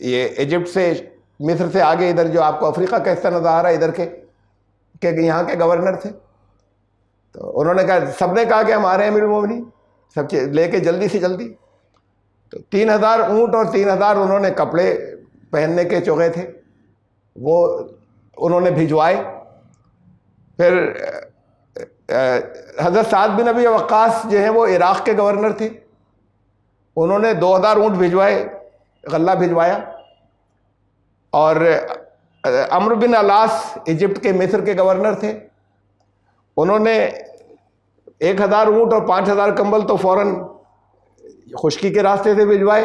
یہ ایجپٹ سے, مصر سے آگے ادھر جو آپ کو افریقہ کا حصہ نظر آ رہا ہے ادھر کے, کہ یہاں کے گورنر تھے. تو انہوں نے کہا, سب نے کہا کہ ہم آ رہے ہیں امیر المومنین, سب لے کے جلدی سے جلدی. تو 3,000 اونٹ اور 3,000 انہوں نے کپڑے پہننے کے چوغے تھے, وہ انہوں نے بھجوائے. پھر حضرت سعد بن ابی وقاص جو ہیں وہ عراق کے گورنر تھے, انہوں نے 2,000 اونٹ بھجوائے, غلہ بھجوایا. اور عمرو بن علاس ایجپٹ کے, مصر کے گورنر تھے, انہوں نے 1,000 اونٹ اور 5,000 کمبل تو فوراً خشکی کے راستے سے بھجوائے.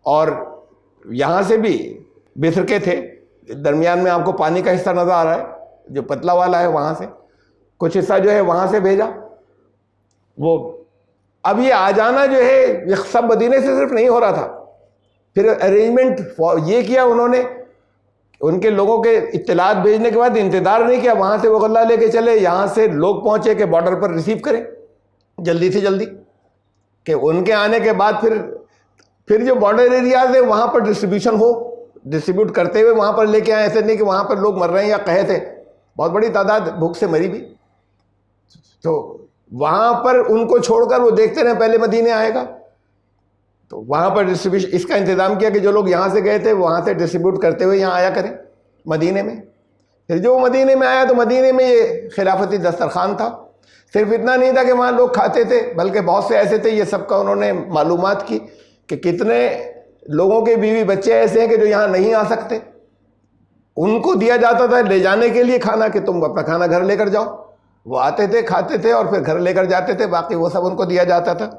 اور یہاں سے بھی مصر کے تھے, درمیان میں آپ کو پانی کا حصہ نظر آ رہا ہے جو پتلا والا ہے, وہاں سے کچھ حصہ جو ہے وہاں سے بھیجا. وہ اب یہ آ جانا جو ہے یہ سب مدینے سے صرف نہیں ہو رہا تھا. پھر ارینجمنٹ یہ کیا انہوں نے, ان کے لوگوں کے اطلاعات بھیجنے کے بعد انتظار نہیں کیا, وہاں سے وہ غلہ لے کے چلے, یہاں سے لوگ پہنچے کہ بارڈر پر ریسیو کریں جلدی سے جلدی, کہ ان کے آنے کے بعد پھر جو بارڈر ایریاز ہیں وہاں پر ڈسٹریبیوشن ہو, ڈسٹریبیوٹ کرتے ہوئے وہاں پر لے کے آئیں. ایسے نہیں کہ وہاں پر لوگ مر رہے ہیں یا قحط ہے, بہت بڑی تعداد بھوک سے مری بھی. تو وہاں پر ان کو چھوڑ کر وہ دیکھتے رہے پہلے مدینے آئے گا, تو وہاں پر ڈسٹریبیوشن اس کا انتظام کیا کہ جو لوگ یہاں سے گئے تھے وہاں سے ڈسٹریبیوٹ کرتے ہوئے یہاں آیا کریں مدینے میں. پھر جو مدینے میں آیا تو مدینے میں یہ خلافتی دسترخوان تھا. صرف اتنا نہیں تھا کہ وہاں لوگ کھاتے تھے, بلکہ بہت سے ایسے تھے, یہ سب کا انہوں نے معلومات کی کہ کتنے لوگوں کے بیوی بچے ایسے ہیں کہ جو یہاں نہیں آ سکتے. ان کو دیا جاتا تھا لے جانے کے لیے کھانا, کہ تم اپنا کھانا گھر لے کر جاؤ. وہ آتے تھے, کھاتے تھے, اور پھر گھر لے کر جاتے تھے, باقی وہ سب ان کو دیا جاتا تھا.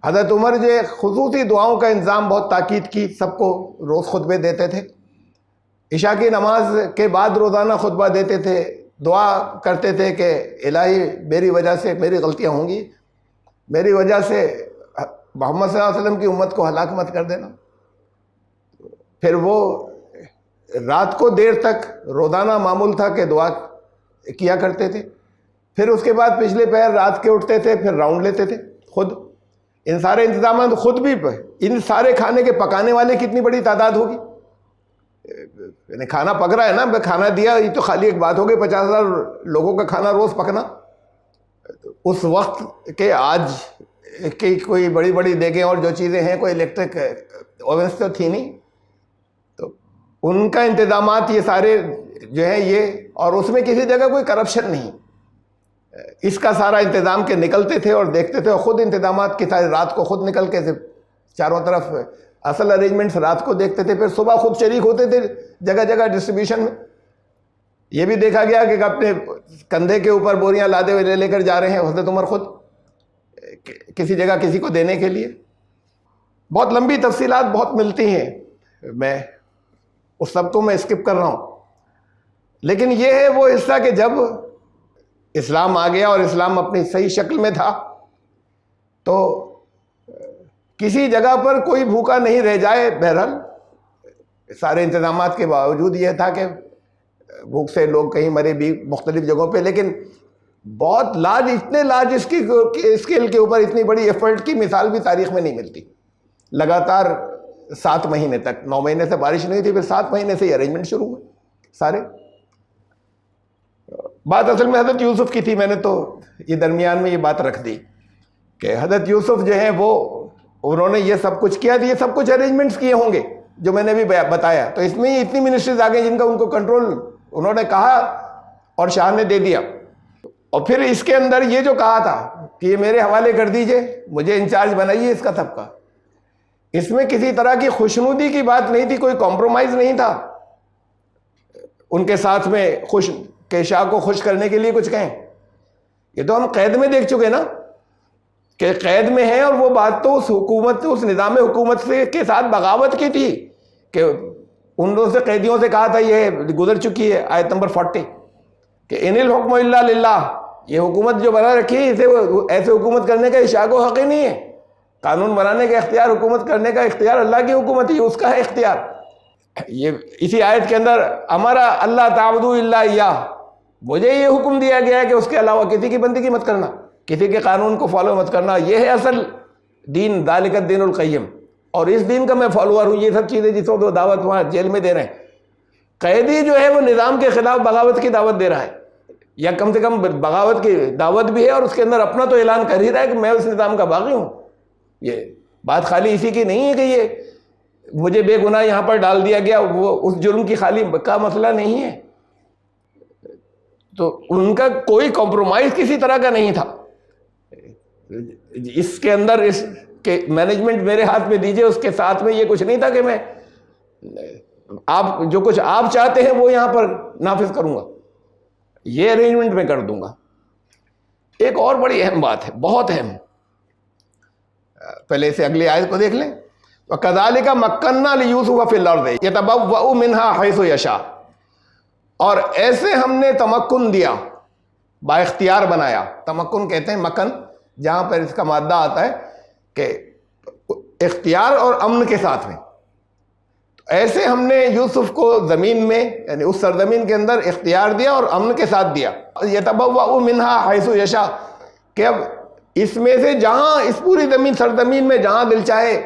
حضرت عمر جو خصوصی دعاؤں کا انتظام بہت تاکید کی, سب کو روز خطبے دیتے تھے. عشاء کی نماز کے بعد روزانہ خطبہ دیتے تھے, دعا کرتے تھے کہ الہی میری وجہ سے میری غلطیاں ہوں گی, میری وجہ سے محمد صلی اللہ علیہ وسلم کی امت کو ہلاک مت کر دینا. پھر وہ رات کو دیر تک روزانہ معمول تھا کہ دعا کیا کرتے تھے. پھر اس کے بعد پچھلے پہر رات کے اٹھتے تھے, پھر راؤنڈ لیتے تھے خود. ان سارے انتظامات خود بھی, ان سارے کھانے کے پکانے والے کتنی بڑی تعداد ہوگی. یعنی کھانا پک رہا ہے نا, کھانا دیا, یہ تو خالی ایک بات ہوگی 50,000 لوگوں کا کھانا روز پکنا. اس وقت کے آج کی کوئی بڑی بڑی دیگیں اور جو چیزیں ہیں, کوئی الیکٹرک اوونس تو تھی نہیں. تو ان کا انتظامات یہ سارے جو ہیں یہ, اور اس میں کسی جگہ کوئی کرپشن نہیں. اس کا سارا انتظام کے نکلتے تھے اور دیکھتے تھے, اور خود انتظامات کی ساری رات کو خود نکل کے چاروں طرف اصل ارینجمنٹس رات کو دیکھتے تھے. پھر صبح خود شریک ہوتے تھے جگہ جگہ ڈسٹریبیوشن میں. یہ بھی دیکھا گیا کہ اپنے کندھے کے اوپر بوریاں لادے ہوئے لے کر جا رہے ہیں حضرت عمر خود کسی جگہ کسی کو دینے کے لیے. بہت لمبی تفصیلات بہت ملتی ہیں, میں اس سب کو میں اسکپ کر رہا ہوں. لیکن یہ ہے وہ حصہ کہ جب اسلام آ گیا اور اسلام اپنی صحیح شکل میں تھا, تو کسی جگہ پر کوئی بھوکا نہیں رہ جائے. بہرحال سارے انتظامات کے باوجود یہ تھا کہ بھوک سے لوگ کہیں مرے بھی مختلف جگہوں پہ, لیکن بہت لارج, اتنے لارج اسکیل کے اوپر اتنی بڑی ایفرٹ کی مثال بھی تاریخ میں نہیں ملتی. لگاتار 7 مہینے تک, 9 مہینے سے بارش نہیں تھی, پھر 7 مہینے سے یہ ارینجمنٹ شروع ہوئے سارے. بات اصل میں حضرت یوسف کی تھی, میں نے تو یہ درمیان میں یہ بات رکھ دی کہ حضرت یوسف جو ہیں وہ انہوں نے یہ سب کچھ کیا, یہ سب کچھ ارینجمنٹس کیے ہوں گے جو میں نے بھی بتایا. تو اس میں اتنی منسٹریز آ گئی جن کا ان کو کنٹرول انہوں نے کہا اور شاہ نے دے دیا. اور پھر اس کے اندر یہ جو کہا تھا کہ یہ میرے حوالے کر دیجئے, مجھے انچارج بنائیے اس کا سب کا, اس میں کسی طرح کی خوشنودی کی بات نہیں تھی, کوئی کمپرومائز نہیں تھا ان کے ساتھ میں کہ شاہ کو خوش کرنے کے لیے کچھ کہیں. یہ تو ہم قید میں دیکھ چکے نا کہ قید میں ہیں, اور وہ بات تو اس حکومت, اس نظام حکومت کے ساتھ بغاوت کی تھی کہ ان لوگوں سے, قیدیوں سے کہا تھا, یہ گزر چکی ہے آیت نمبر 40 کہ ان الحکم الا للہ, یہ حکومت جو بنا رکھی ہے اسے ایسے حکومت کرنے کا شاہ کو حق ہی نہیں ہے. قانون بنانے کا اختیار, حکومت کرنے کا اختیار اللہ کی حکومت ہے, اس کا ہے اختیار. یہ اسی آیت کے اندر ہمارا اللہ تعبدوا الا ایاہ, مجھے یہ حکم دیا گیا ہے کہ اس کے علاوہ کسی کی بندگی مت کرنا, کسی کے قانون کو فالو مت کرنا. یہ ہے اصل دین, ذالک الدین القیم, اور اس دین کا میں فالوور ہوں. یہ سب چیزیں جس وقت وہ دعوت وہاں جیل میں دے رہے ہیں, قیدی جو ہے وہ نظام کے خلاف بغاوت کی دعوت دے رہا ہے, یا کم سے کم بغاوت کی دعوت بھی ہے, اور اس کے اندر اپنا تو اعلان کر ہی رہا ہے کہ میں اس نظام کا باغی ہوں. یہ بات خالی اسی کی نہیں ہے کہ یہ مجھے بے گناہ یہاں پر ڈال دیا گیا, وہ اس جرم کی خالی کا مسئلہ نہیں ہے. تو ان کا کوئی کمپرومائز کسی طرح کا نہیں تھا. اس کے اندر اس کے مینجمنٹ میرے ہاتھ میں دیجئے, اس کے ساتھ میں یہ کچھ نہیں تھا کہ میں آپ جو کچھ آپ چاہتے ہیں وہ یہاں پر نافذ کروں گا, یہ ارینجمنٹ میں کر دوں گا. ایک اور بڑی اہم بات ہے, بہت اہم, پہلے سے اگلی آیت کو دیکھ لیں. وَكَذَلِكَ مَكَّنَّا لِيُوسُفَ فِي الْأَرْضِ يَتَبَوَّأُ مِنْهَا حَيْثُ يَشَاءُ, اور ایسے ہم نے تمکن دیا, با اختیار بنایا. تمکن کہتے ہیں مکن, جہاں پر اس کا مادہ آتا ہے کہ اختیار اور امن کے ساتھ میں. ایسے ہم نے یوسف کو زمین میں, یعنی اس سرزمین کے اندر اختیار دیا اور امن کے ساتھ دیا. یتبوأ منہا حیث یشاء, کہ اب اس میں سے جہاں, اس پوری زمین سرزمین میں جہاں دل چاہے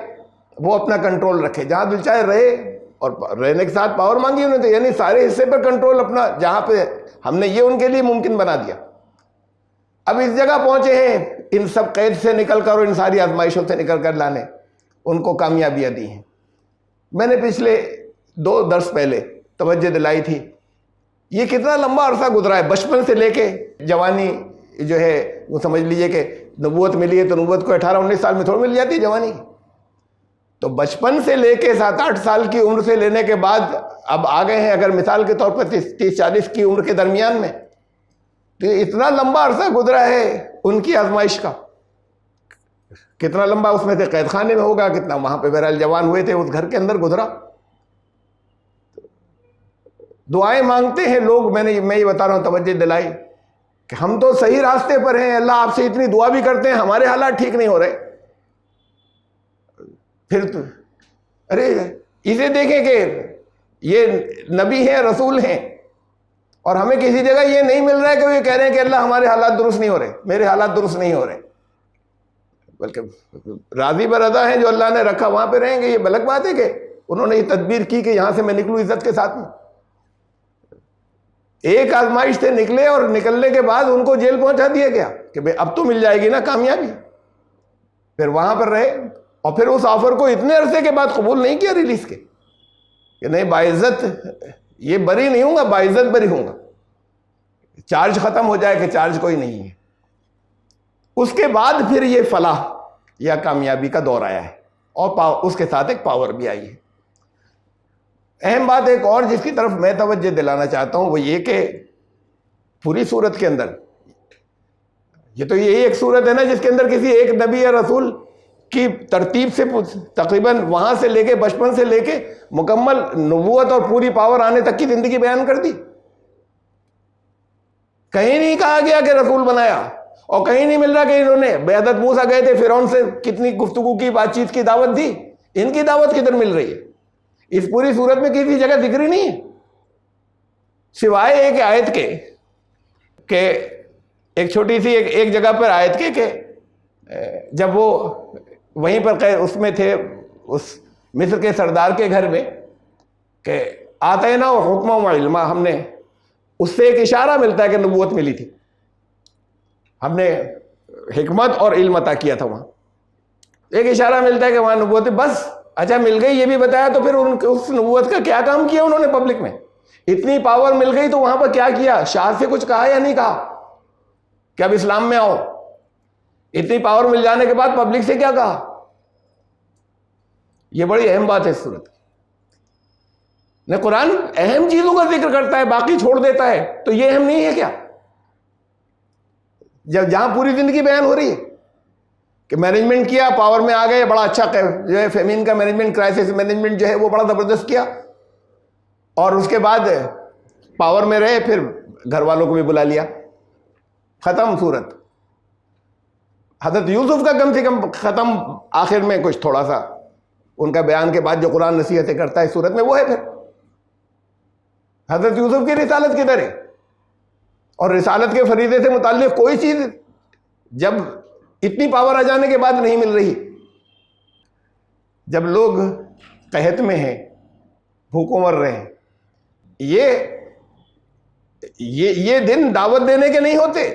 وہ اپنا کنٹرول رکھے, جہاں دل چاہے رہے, اور رہنے کے ساتھ پاور مانگی انہوں نے, یعنی سارے حصے پر کنٹرول اپنا, جہاں پہ ہم نے یہ ان کے لیے ممکن بنا دیا. اب اس جگہ پہنچے ہیں ان سب قید سے نکل کر اور ان ساری آزمائشوں سے نکل کر لانے, ان کو کامیابیاں دی ہیں. میں نے پچھلے 2 درس پہلے توجہ دلائی تھی, یہ کتنا لمبا عرصہ گزرا ہے, بچپن سے لے کے جوانی جو ہے, وہ سمجھ لیجئے کہ نبوت ملی ہے تو نبوت کو 18-19 سال میں تھوڑا مل جاتی ہے جوانی. تو بچپن سے لے کے 7-8 سال کی عمر سے لینے کے بعد اب آ گئے ہیں اگر مثال کے طور پر 30-40 کی عمر کے درمیان میں, تو اتنا لمبا عرصہ گزرا ہے ان کی آزمائش کا. کتنا لمبا اس میں سے قید خانے میں ہوگا, کتنا وہاں پہ بہرحال جوان ہوئے تھے اس گھر کے اندر گزرا. دعائیں مانگتے ہیں لوگ. میں یہ بتا رہا ہوں, توجہ دلائی کہ ہم تو صحیح راستے پر ہیں, اللہ آپ سے اتنی دعا بھی کرتے ہیں, ہمارے حالات ٹھیک نہیں ہو رہے. پھر تو ارے اسے دیکھیں کہ یہ نبی ہیں, رسول ہیں, اور ہمیں کسی جگہ یہ نہیں مل رہا ہے کہ وہ یہ کہہ رہے ہیں کہ اللہ ہمارے حالات درست نہیں ہو رہے, میرے حالات درست نہیں ہو رہے, بلکہ راضی برضا ہیں جو اللہ نے رکھا وہاں پہ رہیں گے. یہ بلک بات ہے کہ انہوں نے یہ تدبیر کی کہ یہاں سے میں نکلوں عزت کے ساتھ میں. ایک آزمائش سے نکلے اور نکلنے کے بعد ان کو جیل پہنچا دیا گیا کہ بھئی اب تو مل جائے گی نا کامیابی. پھر وہاں پر رہے اور پھر اس آفر کو اتنے عرصے کے بعد قبول نہیں کیا ریلیز کے کہ نہیں باعزت یہ بری نہیں ہوں گا, باعزت بری ہوں گا. چارج ختم ہو جائے کہ چارج کوئی نہیں ہے. اس کے بعد پھر یہ فلاح یا کامیابی کا دور آیا ہے اور اس کے ساتھ ایک پاور بھی آئی ہے. اہم بات ایک اور جس کی طرف میں توجہ دلانا چاہتا ہوں وہ یہ کہ پوری صورت کے اندر یہ تو یہی ایک صورت ہے نا جس کے اندر کسی ایک نبی یا رسول کی ترتیب سے تقریباً وہاں سے لے کے بچپن سے لے کے مکمل نبوت اور پوری پاور آنے تک کی زندگی بیان کر دی. کہیں نہیں کہا گیا کہ رسول بنایا, اور کہیں نہیں مل رہا کہ انہوں نے بعدت موسیٰ گئے تھے فرعون سے کتنی گفتگو کی, بات چیت کی, دعوت دی. ان کی دعوت کدھر مل رہی ہے؟ اس پوری صورت میں کسی جگہ ذکر ہی نہیں ہے سوائے ایک آیت کے کہ ایک چھوٹی سی ایک جگہ پر آیت کے کہ جب وہ وہیں پر اس میں تھے اس مصر کے سردار کے گھر میں کہ آتے نا حکم و علم, ہم نے اس سے ایک اشارہ ملتا ہے کہ نبوت ملی تھی, ہم نے حکمت اور علم عطا کیا تھا. وہاں ایک اشارہ ملتا ہے کہ وہاں نبوت بس. اچھا مل گئی یہ بھی بتایا, تو پھر اس نبوت کا کیا کام کیا انہوں نے پبلک میں؟ اتنی پاور مل گئی تو وہاں پر کیا کیا؟ شاہ سے کچھ کہا یا نہیں کہا کہ اب اسلام میں آؤ؟ اتنی پاور مل جانے کے بعد پبلک سے کیا کہا؟ یہ بڑی اہم بات ہے اس صورت کی. قرآن اہم چیزوں کا ذکر کرتا ہے, باقی چھوڑ دیتا ہے, تو یہ اہم نہیں ہے کیا؟ جب جہاں پوری زندگی بیان ہو رہی ہے کہ مینجمنٹ کیا, پاور میں آ گئے, بڑا اچھا جو ہے فیمین کا مینجمنٹ, کرائسس مینجمنٹ جو ہے وہ بڑا زبردست کیا, اور اس کے بعد پاور میں رہے, پھر گھر والوں کو بھی بلا لیا, ختم صورت. حضرت یوسف کا کم سے کم ختم آخر میں کچھ تھوڑا سا ان کا بیان کے بعد جو قرآن نصیحتیں کرتا ہے صورت میں وہ ہے. پھر حضرت یوسف کی رسالت کدھر ہے؟ اور رسالت کے فریضے سے متعلق کوئی چیز جب اتنی پاور آ جانے کے بعد نہیں مل رہی. جب لوگ قحط میں ہیں, بھوکوں مر رہے ہیں, یہ دن دعوت دینے کے نہیں ہوتے,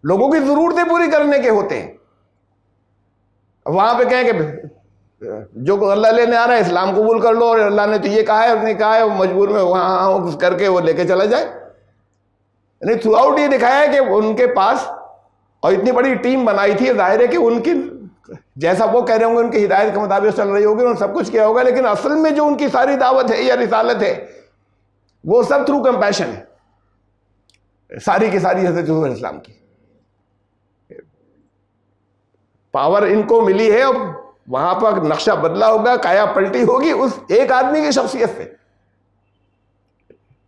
لوگوں کی ضرورتیں پوری کرنے کے ہوتے ہیں. وہاں پہ کہیں کہ جو اللہ لینے آ رہا ہے اسلام قبول کر لو, اور اللہ نے تو یہ کہا ہے, اس نے کہا ہے, وہ مجبور میں وہاں کر کے وہ لے کے چلا جائے. یعنی تھرو آؤٹ یہ دکھایا ہے کہ ان کے پاس, اور اتنی بڑی ٹیم بنائی تھی, ظاہر ہے کہ ان کی جیسا وہ کہہ رہے ہوں گے ان کی ہدایت کے مطابق چل رہی ہوگی, انہوں نے سب کچھ کیا ہوگا, لیکن اصل میں جو ان کی ساری دعوت ہے یا رسالت ہے وہ سب تھرو کمپیشن ہے, ساری کی ساری حضرت یوسف علیہ السلام کی. پاور ان کو ملی ہے, اور وہاں پر نقشہ بدلا ہوگا, کایا پلٹی ہوگی اس ایک آدمی کی شخصیت سے.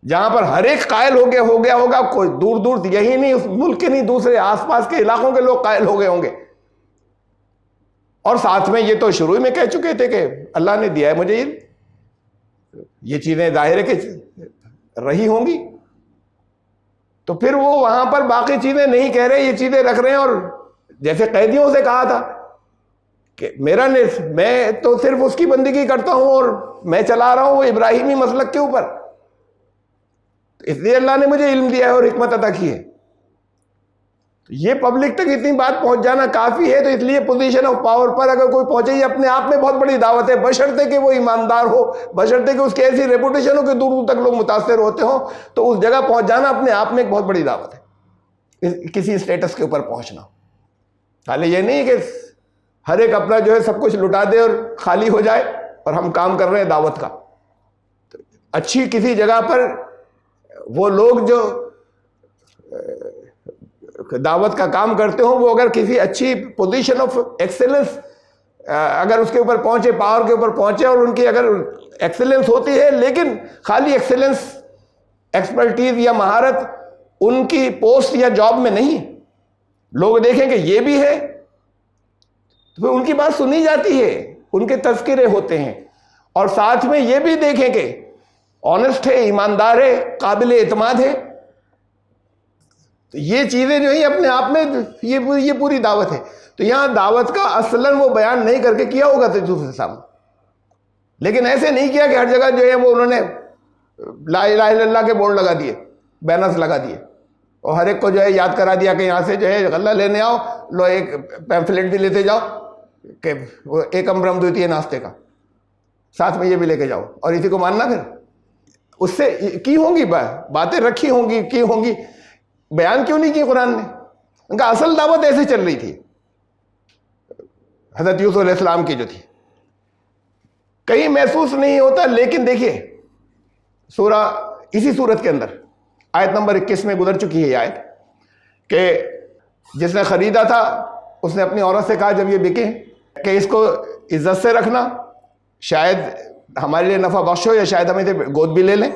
جہاں پر ہر ایک قائل ہو گیا ہوگا, کوئی دور دور یہی نہیں اس ملک کے نہیں دوسرے آس پاس کے علاقوں کے لوگ قائل ہو گئے ہوں گے. اور ساتھ میں یہ تو شروع میں کہہ چکے تھے کہ اللہ نے دیا ہے مجھے یہ چیزیں ظاہر ہے کہ رہی ہوں گی, تو پھر وہ وہاں پر باقی چیزیں نہیں کہہ رہے, یہ چیزیں رکھ رہے ہیں. اور جیسے قیدیوں سے کہا تھا کہ میں تو صرف اس کی بندگی کرتا ہوں اور میں چلا رہا ہوں وہ ابراہیمی مسلک کے اوپر, اس لیے اللہ نے مجھے علم دیا ہے اور حکمت عطا کی ہے. تو یہ پبلک تک اتنی بات پہنچ جانا کافی ہے. تو اس لیے پوزیشن آف پاور پر اگر کوئی پہنچے, یہ اپنے آپ میں بہت بڑی دعوت ہے, بشرطے کہ وہ ایماندار ہو, بشرطے کہ اس کی ایسی ریپوٹیشن ہو کہ دور دور تک لوگ متاثر ہوتے ہوں. تو اس جگہ پہنچ جانا اپنے آپ میں ایک بہت بڑی دعوت ہے, کسی اسٹیٹس کے اوپر پہنچنا. حالانکہ یہ نہیں کہ ہر ایک اپنا جو ہے سب کچھ لٹا دے اور خالی ہو جائے اور ہم کام کر رہے ہیں دعوت کا. اچھی کسی جگہ پر وہ لوگ جو دعوت کا کام کرتے ہوں, وہ اگر کسی اچھی پوزیشن آف ایکسیلنس اگر اس کے اوپر پہنچے, پاور کے اوپر پہنچے, اور ان کی اگر ایکسیلنس ہوتی ہے، لیکن خالی ایکسیلنس ایکسپرٹیز یا مہارت ان کی پوسٹ یا جاب میں نہیں. لوگ دیکھیں کہ یہ بھی ہے تو پھر ان کی بات سنی جاتی ہے، ان کے تذکرے ہوتے ہیں، اور ساتھ میں یہ بھی دیکھیں کہ آنےسٹ ہے، ایماندار ہے، قابل اعتماد ہے. تو یہ چیزیں جو ہیں اپنے آپ میں یہ پوری دعوت ہے. تو یہاں دعوت کا اصلاً وہ بیان نہیں کر کے کیا ہوگا دوسرے سامنے، لیکن ایسے نہیں کیا کہ ہر جگہ جو ہے وہ انہوں نے لا الہ الا اللہ کے بورڈ لگا دیے، بینرز لگا دیے، اور ہر ایک کو جو ہے یاد کرا دیا کہ یہاں سے جو ہے غلہ لینے آؤ، لو ایک پیمفلیٹ بھی لیتے جاؤ کہ وہ ایک امرم دیتی ہے ناشتے کا، ساتھ میں یہ بھی لے کے جاؤ، اور اسی کو ماننا. پھر اس سے کی ہوں گی باتیں رکھی ہوں گی، کی ہوں گی، بیان کیوں نہیں کی قرآن نے؟ ان کا اصل دعوت ایسے چل رہی تھی حضرت یوسف علیہ السلام کی جو تھی. کہیں محسوس نہیں ہوتا، لیکن دیکھیے سورہ اسی صورت کے اندر آیت نمبر 21 میں گزر چکی ہے یہ آیت کہ جس نے خریدا تھا اس نے اپنی عورت سے کہا جب یہ بکے کہ اس کو عزت سے رکھنا، شاید ہمارے لیے نفع بخش ہو، یا شاید ہمیں سے گود بھی لے لیں.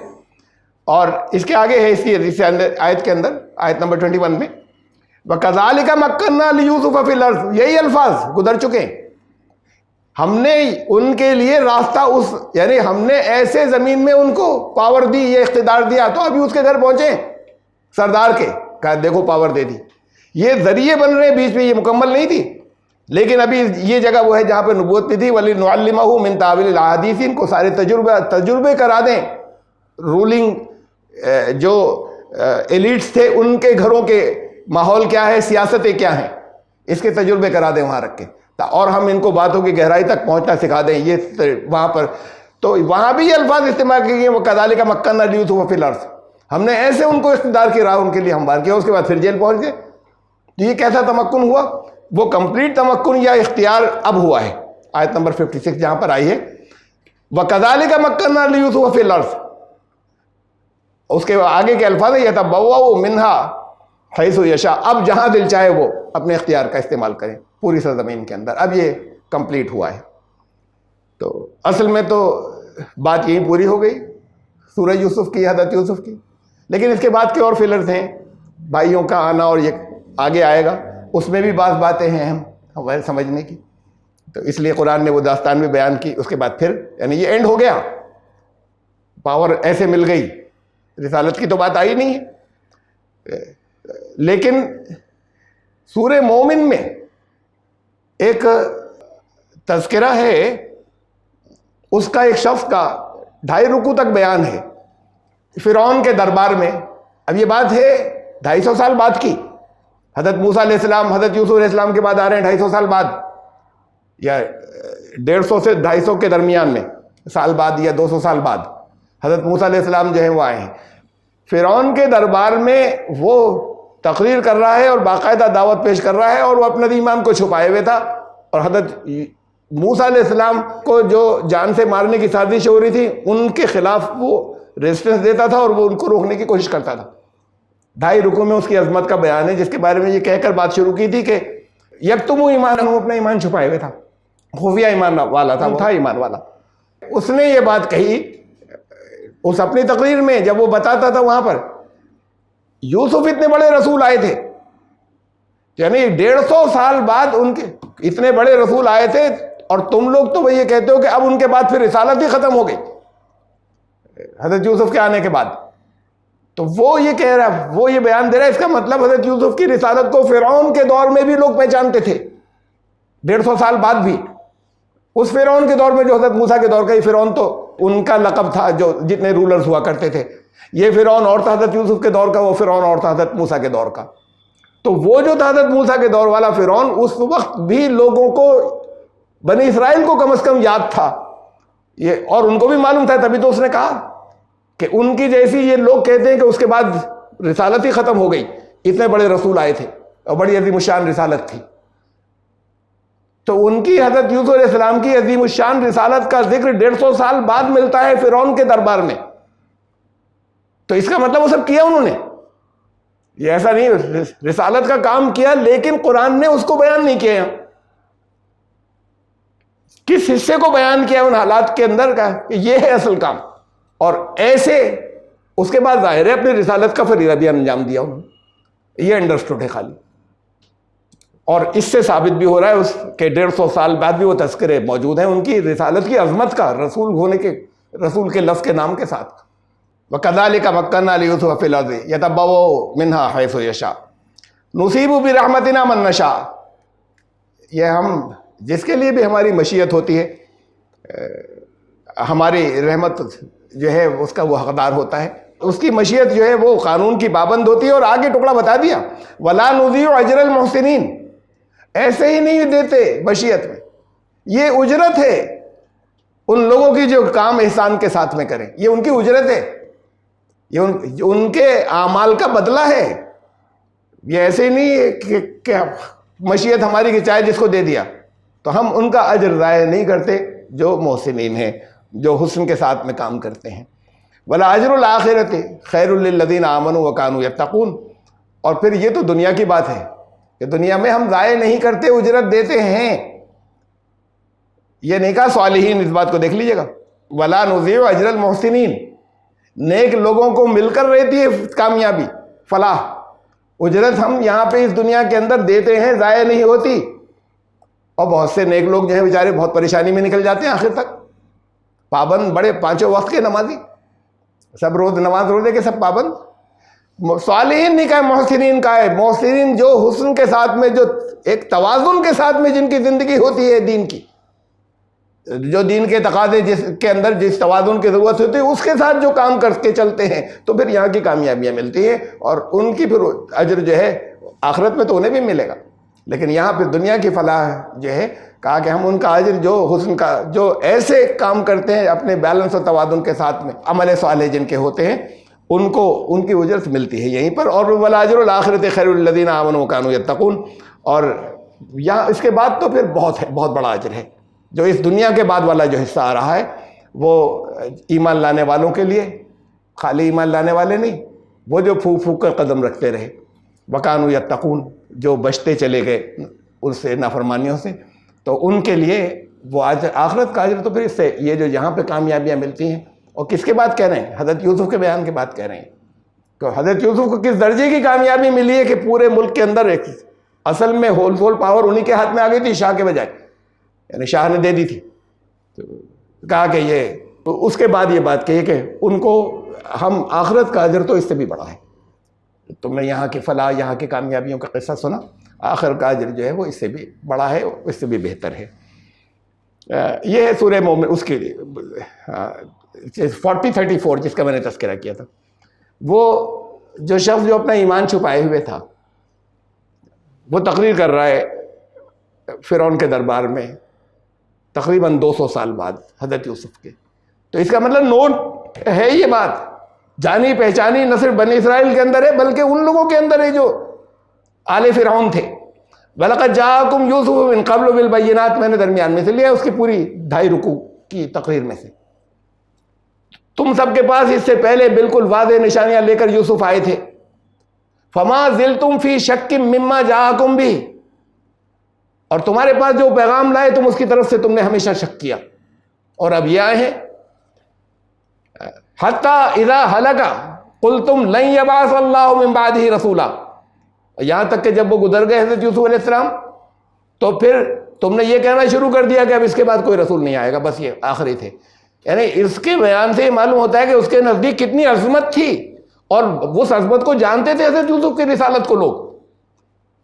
اور اس کے آگے ہے اس آیت کے اندر آیت نمبر 21 میں وَكَذَلِكَ مَكَّنَّا لِيُوسُفَ فِي الْأَرْضِ، یہی الفاظ گزر چکے ہیں. ہم نے ان کے لیے راستہ یعنی ہم نے ایسے زمین میں ان کو پاور دی، یہ اقتدار دیا. تو ابھی اس کے گھر پہنچے سردار کے، کہا دیکھو پاور دے دی. یہ ذریعے بن رہے ہیں، بیچ میں یہ مکمل نہیں تھی، لیکن ابھی یہ جگہ وہ ہے جہاں پہ نبوت بھی تھی. وَلِنُعَلِّمَهُ مِن تَأْوِيلِ الْأَحَادِيثِ، ان کو سارے تجربے کرا دیں. رولنگ جو ایلیٹس تھے ان کے گھروں کے ماحول کیا ہے، سیاستیں کیا ہیں، اس کے تجربے کرا دیں وہاں رکھ کے، اور ہم ان کو باتوں کی گہرائی تک پہنچنا سکھا دیں. یہ وہاں پر تو وہاں بھی یہ الفاظ استعمال کیے گئے وَكَذَلِكَ مَكَّنَّا لِيُوسُفَ فِي الْأَرْضِ، ہم نے ایسے ان کو اقتدار کی راہ ان کے لیے ہموار کیا. اس کے بعد پھر جیل پہنچ گئے. تو یہ کیسا تمکن ہوا؟ وہ کمپلیٹ تمکن یا اختیار اب ہوا ہے. آیت نمبر 56 جہاں پر آئی ہے وَكَذَلِكَ مَكَّنَّا لِيُوسُفَ فِي الْأَرْضِ، اس کے آگے کے الفاظ ہے يَتَبَوَّأُ مِنْهَا حَيْثُ يَشَاءُ، اب جہاں دل چاہے وہ اپنے اختیار کا استعمال کریں پوری سرزمین کے اندر. اب یہ کمپلیٹ ہوا ہے. تو اصل میں تو بات یہی پوری ہو گئی سورہ یوسف کی، حضرت یوسف کی. لیکن اس کے بعد کے اور فلرز ہیں، بھائیوں کا آنا، اور یہ آگے آئے گا، اس میں بھی بعض باتیں ہیں ہمیں سمجھنے کی. تو اس لیے قرآن نے وہ داستان بھی بیان کی. اس کے بعد پھر یعنی یہ اینڈ ہو گیا، پاور ایسے مل گئی، رسالت کی تو بات آئی نہیں ہے. لیکن سورہ مومن میں ایک تذکرہ ہے اس کا، ایک شخص کا 2.5 رکوع تک بیان ہے فرعون کے دربار میں. اب یہ بات ہے 250 سال بعد کی، حضرت موسیٰ علیہ السلام حضرت یوسف علیہ السلام کے بعد آ رہے ہیں 250 سال بعد، یا 150 سے 250 کے درمیان میں سال بعد، یا 200 سال بعد حضرت موسیٰ علیہ السلام جو ہیں وہ آئے ہیں. فرعون کے دربار میں وہ تقریر کر رہا ہے اور باقاعدہ دعوت پیش کر رہا ہے، اور وہ اپنے ایمان کو چھپائے ہوئے تھا. اور حضرت موسیٰ علیہ السلام کو جو جان سے مارنے کی سازش ہو رہی تھی ان کے خلاف وہ ریزسٹنس دیتا تھا اور وہ ان کو روکنے کی کوشش کرتا تھا. 2.5 رکوع میں اس کی عظمت کا بیان ہے، جس کے بارے میں یہ کہہ کر بات شروع کی تھی کہ یکتم ایمان، وہ اپنا ایمان چھپائے ہوئے تھا، خفیہ ایمان والا تھا، وہ تھا ایمان والا. اس نے یہ بات کہی اس اپنی تقریر میں جب وہ بتاتا تھا وہاں پر یوسف اتنے بڑے رسول آئے تھے، یعنی 150 سال بعد ان کے اتنے بڑے رسول آئے تھے، اور تم لوگ تو یہ کہتے ہو کہ اب ان کے بعد پھر رسالت ہی ختم ہو گئی حضرت یوسف کے آنے کے بعد. تو وہ یہ کہہ رہا، وہ یہ بیان دے رہا ہے، اس کا مطلب حضرت یوسف کی رسالت کو فرعون کے دور میں بھی لوگ پہچانتے تھے 150 سال بعد بھی. اس فرعون کے دور میں جو حضرت موسیٰ کے دور کا، یہ فرعون تو ان کا لقب تھا جو جتنے رولرز ہوا کرتے تھے. یہ فرعون اور تھا حضرت یوسف کے دور کا، وہ فرعون اور تھا حضرت موسیٰ کے دور کا. تو وہ جو تھا حضرت موسیٰ کے دور والا فرعون، اس وقت بھی لوگوں کو، بنی اسرائیل کو کم از کم یاد تھا یہ، اور ان کو بھی معلوم تھا. تبھی تو اس نے کہا کہ ان کی جیسی یہ لوگ کہتے ہیں کہ اس کے بعد رسالت ہی ختم ہو گئی، اتنے بڑے رسول آئے تھے اور بڑی عظیم الشان رسالت تھی. تو ان کی حضرت یوسف علیہ السلام کی عظیم الشان رسالت کا ذکر 150 سال بعد ملتا ہے فرعون کے دربار میں. تو اس کا مطلب وہ سب کیا انہوں نے، یہ ایسا نہیں، رسالت کا کام کیا لیکن قرآن نے اس کو بیان نہیں کیا. کس حصے کو بیان کیا ان حالات کے اندر کا کہ یہ ہے اصل کام، اور ایسے اس کے بعد ظاہر ہے اپنی رسالت کا فریضہ بھی انجام دیا انہوں نے، یہ انڈرسٹوڈ ہے خالی. اور اس سے ثابت بھی ہو رہا ہے اس کے 150 سال بعد بھی وہ تذکرے موجود ہیں ان کی رسالت کی عظمت کا، رسول ہونے کے، رسول کے لفظ کے نام کے ساتھ. وَكَذَلِكَ مَكَّنَّا لِيُوسُفَ فِي الْأَرْضِ يَتَبَوَّأُ مِنْهَا حَيْثُ يَشَاءُ نُصِيبُ بِرَحْمَتِنَا مَن نَّشَاءُ. یہ ہم جس کے لیے بھی ہماری مشیت ہوتی ہے، ہماری رحمت جو ہے اس کا وہ حقدار ہوتا ہے، اس کی مشیت جو ہے وہ قانون کی پابند ہوتی ہے. اور آگے ٹکڑا بتا دیا وَلَا نُضِيعُ أَجْرَ الْمُحْسِنِينَ، ایسے ہی نہیں دیتے مشیت میں، یہ اجرت ہے ان لوگوں کی جو کام احسان کے ساتھ میں کریں، یہ ان کی اجرت ہے، یہ ان کے اعمال کا بدلہ ہے. یہ ایسے ہی نہیں ہے کہ مشیت ہماری کہ چاہے جس کو دے دیا، تو ہم ان کا اجر ضائع نہیں کرتے جو محسنین ہیں، جو حسن کے ساتھ میں کام کرتے ہیں. وَلَا أَجْرُ الْآخِرَةِ خَيْرٌ لِّلَّذِينَ آمَنُوا وَكَانُوا يَتَّقُونَ. اور پھر یہ تو دنیا کی بات ہے کہ دنیا میں ہم ضائع نہیں کرتے، اجرت دیتے ہیں. یہ نہیں کہا صالحین، اس بات کو دیکھ لیجئے گا. وَلَا نُضِيعُ أَجْرَ الْمُحْسِنِينَ، نیک لوگوں کو مل کر رہتی ہے کامیابی، فلاح. اجرت ہم یہاں پہ اس دنیا کے اندر دیتے ہیں، ضائع نہیں ہوتی. اور بہت سے نیک لوگ جو ہیں بیچارے بہت پریشانی میں نکل جاتے ہیں آخر تک، پابند، بڑے پانچوں وقت کے نمازی، سب روز نماز روزے کے سب پابند. صالحین نہیں کہا، محسنین کا ہے. محسنین جو حسن کے ساتھ میں، جو ایک توازن کے ساتھ میں جن کی زندگی ہوتی ہے دین کی، جو دین کے تقاضے جس کے اندر جس توازن کی ضرورت ہوتی ہے اس کے ساتھ جو کام کر کے چلتے ہیں، تو پھر یہاں کی کامیابیاں ملتی ہیں. اور ان کی پھر اجر جو ہے آخرت میں تو انہیں بھی ملے گا، لیکن یہاں پہ دنیا کی فلاح جو ہے کہا کہ ہم ان کا اجر جو حسن کا، جو ایسے کام کرتے ہیں اپنے بیلنس اور توازن کے ساتھ میں، عمل صالح جن کے ہوتے ہیں، ان کو ان کی اجرت ملتی ہے یہیں پر. اور وَلَا أَجْرُ الْآخِرَةِ خَيْرٌ لِّلَّذِينَ آمَنُوا وَكَانُوا يَتَّقُونَ. اور یہاں اس کے بعد تو پھر بہت بڑا اجر ہے جو اس دنیا کے بعد والا جو حصہ آ رہا ہے، وہ ایمان لانے والوں کے لیے. خالی ایمان لانے والے نہیں، وہ جو پھونک پھونک کر قدم رکھتے رہے، وَكَانُوا يَتَّقُونَ، جو بچتے چلے گئے اس سے، نافرمانیوں سے، تو ان کے لیے وہ آخرت کا اجر. تو پھر اس سے یہ جو یہاں پہ کامیابیاں ملتی ہیں، اور کس کے بعد کہہ رہے ہیں؟ حضرت یوسف کے بیان کے بعد کہہ رہے ہیں کہ حضرت یوسف کو کس درجے کی کامیابی ملی ہے کہ پورے ملک کے اندر ایک اصل میں ہول سول پاور انہی کے ہاتھ میں آ گئی تھی شاہ کے بجائے، یعنی شاہ نے دے دی تھی. تو کہا کہ یہ، اس کے بعد یہ بات کہی کہ ان کو ہم آخرت کا اجر تو اس سے بھی بڑا ہے. تم نے یہاں کی فلاح، یہاں کی کامیابیوں کا قصہ سنا، آخر کا اجر جو ہے وہ اس سے بھی بڑا ہے، اس سے بھی بہتر ہے. یہ ہے سورہ مومن، اس کے 40-34 جس کا میں نے تذکرہ کیا تھا. وہ جو شخص جو اپنا ایمان چھپائے ہوئے تھا، وہ تقریر کر رہا ہے فرعون کے دربار میں تقریباً 200 سال بعد حضرت یوسف کے. تو اس کا مطلب نوٹ ہے، یہ بات جانی پہچانی نہ صرف بنی اسرائیل کے اندر ہے بلکہ ان لوگوں کے اندر ہے جو آل فرعون تھے. وَلَقَدْ جَاءَكُمْ يُوسُفُ مِنْ قَبْلُ بِالْبَيِّنَاتِ، میں نے درمیان میں سے لیا اس کی پوری 2.5 رکوع کی تقریر میں سے. تم سب کے پاس اس سے پہلے بالکل واضح نشانیاں لے کر یوسف آئے تھے. فَمَا زِلْتُمْ فِي شَكٍّ مِّمَّا جَاءَكُمْ بِهِ، اور تمہارے پاس جو پیغام لائے تم اس کی طرف سے تم نے ہمیشہ شک کیا، اور اب یہ آئے ہیں. حَتَّى إِذَا هَلَكَ قُلْتُمْ لَن يَبْعَثَ اللَّهُ مِن بَعْدِهِ رَسُولًا، یہاں تک کہ جب وہ گزر گئے حضرت یوسف علیہ السلام تو پھر تم نے یہ کہنا شروع کر دیا کہ اب اس کے بعد کوئی رسول نہیں آئے گا، بس یہ آخری تھے. یعنی اس کے بیان سے یہ معلوم ہوتا ہے کہ اس کے نزدیک کتنی عظمت تھی، اور اس عظمت کو جانتے تھے حضرت یوسف کی رسالت کو لوگ.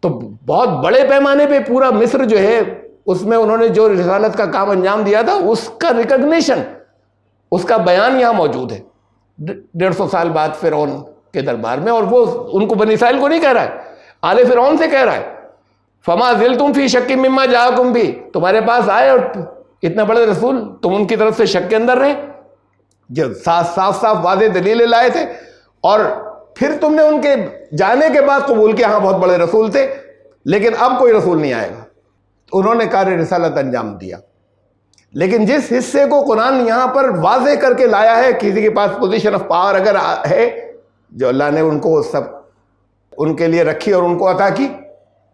تو بہت بڑے پیمانے پہ پورا مصر جو ہے اس میں انہوں نے جو رسالت کا کام انجام دیا تھا اس کا ریکگنیشن، اس کا بیان یہاں موجود ہے 150 سال بعد فرعون کے دربار میں. اور وہ ان کو بنی اسرائیل کو نہیں کہہ رہا ہے، آل فرعون سے کہہ رہا ہے. فما زلتم فی شک مما جاءکم بھی، تمہارے پاس آئے اور اتنے بڑے رسول، تم ان کی طرف سے شک کے اندر رہے، جو صاف واضح دلیلیں لائے تھے، اور پھر تم نے ان کے جانے کے بعد قبول کیا ہاں بہت بڑے رسول تھے، لیکن اب کوئی رسول نہیں آئے گا. انہوں نے کار رسالت انجام دیا. لیکن جس حصے کو قرآن یہاں پر واضح کر کے لایا ہے، کسی کے پاس پوزیشن آف پاور اگر ہے جو اللہ نے ان کو سب ان کے لیے رکھی اور ان کو عطا کی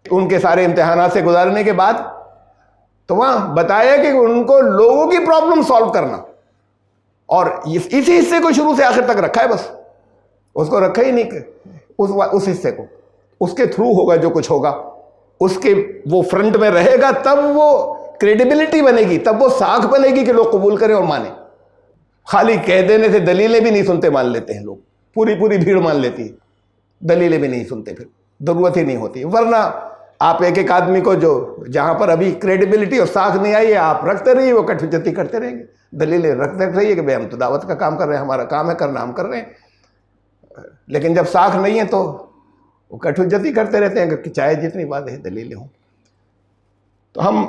ان کے سارے امتحانات سے گزارنے کے بعد، تو وہاں بتایا کہ ان کو لوگوں کی پرابلم سالو کرنا، اور اسی حصے کو شروع سے آخر تک رکھا ہے، بس اس کو رکھا ہی نہیں کہ اس حصے کو، اس کے تھرو ہوگا جو کچھ ہوگا، اس کے وہ فرنٹ میں رہے گا، تب وہ کریڈیبلٹی بنے گی، تب وہ ساکھ بنے گی کہ لوگ قبول کریں اور مانیں۔ خالی کہہ دینے سے دلیلیں بھی نہیں سنتے، مان لیتے ہیں لوگ، پوری بھیڑ مان لیتی ہے، دلیلیں بھی نہیں سنتے، پھر ضرورت ہی نہیں ہوتی۔ ورنہ آپ ایک ایک آدمی کو جو جہاں پر ابھی کریڈیبلٹی اور ساکھ نہیں آئی ہے، آپ رکھتے رہیے، وہ کٹ حجتی کرتے رہیں گے، دلیلیں رکھتے رہیے کہ بھئی ہم تو دعوت کا کام کر رہے ہیں، ہمارا کام ہے کرنا، ہم کر رہے ہیں، لیکن جب ساکھ نہیں ہے تو وہ کٹ حجتی کرتے رہتے ہیں کہ چاہے جتنی واضح دلیلیں ہوں۔ تو ہم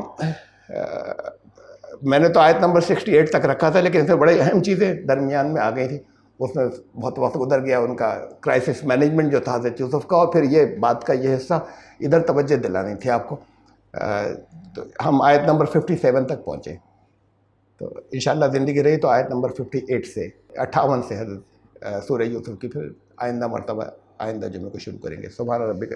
میں نے تو آیت نمبر 68 تک رکھا تھا، لیکن پھر بڑے اہم چیزیں درمیان میں آ گئی تھی، اس میں بہت وقت گزر گیا، ان کا کرائسس مینجمنٹ جو تھا حضرت یوسف کا، اور پھر یہ بات کا یہ حصہ ادھر توجہ دلانی تھی آپ کو۔ تو ہم آیت نمبر 57 تک پہنچے، تو انشاءاللہ زندگی رہی تو آیت نمبر 58 سے 58 سے حضرت سورہ یوسف کی پھر آئندہ مرتبہ آئندہ جمعے کو شروع کریں گے۔ سبحان ربک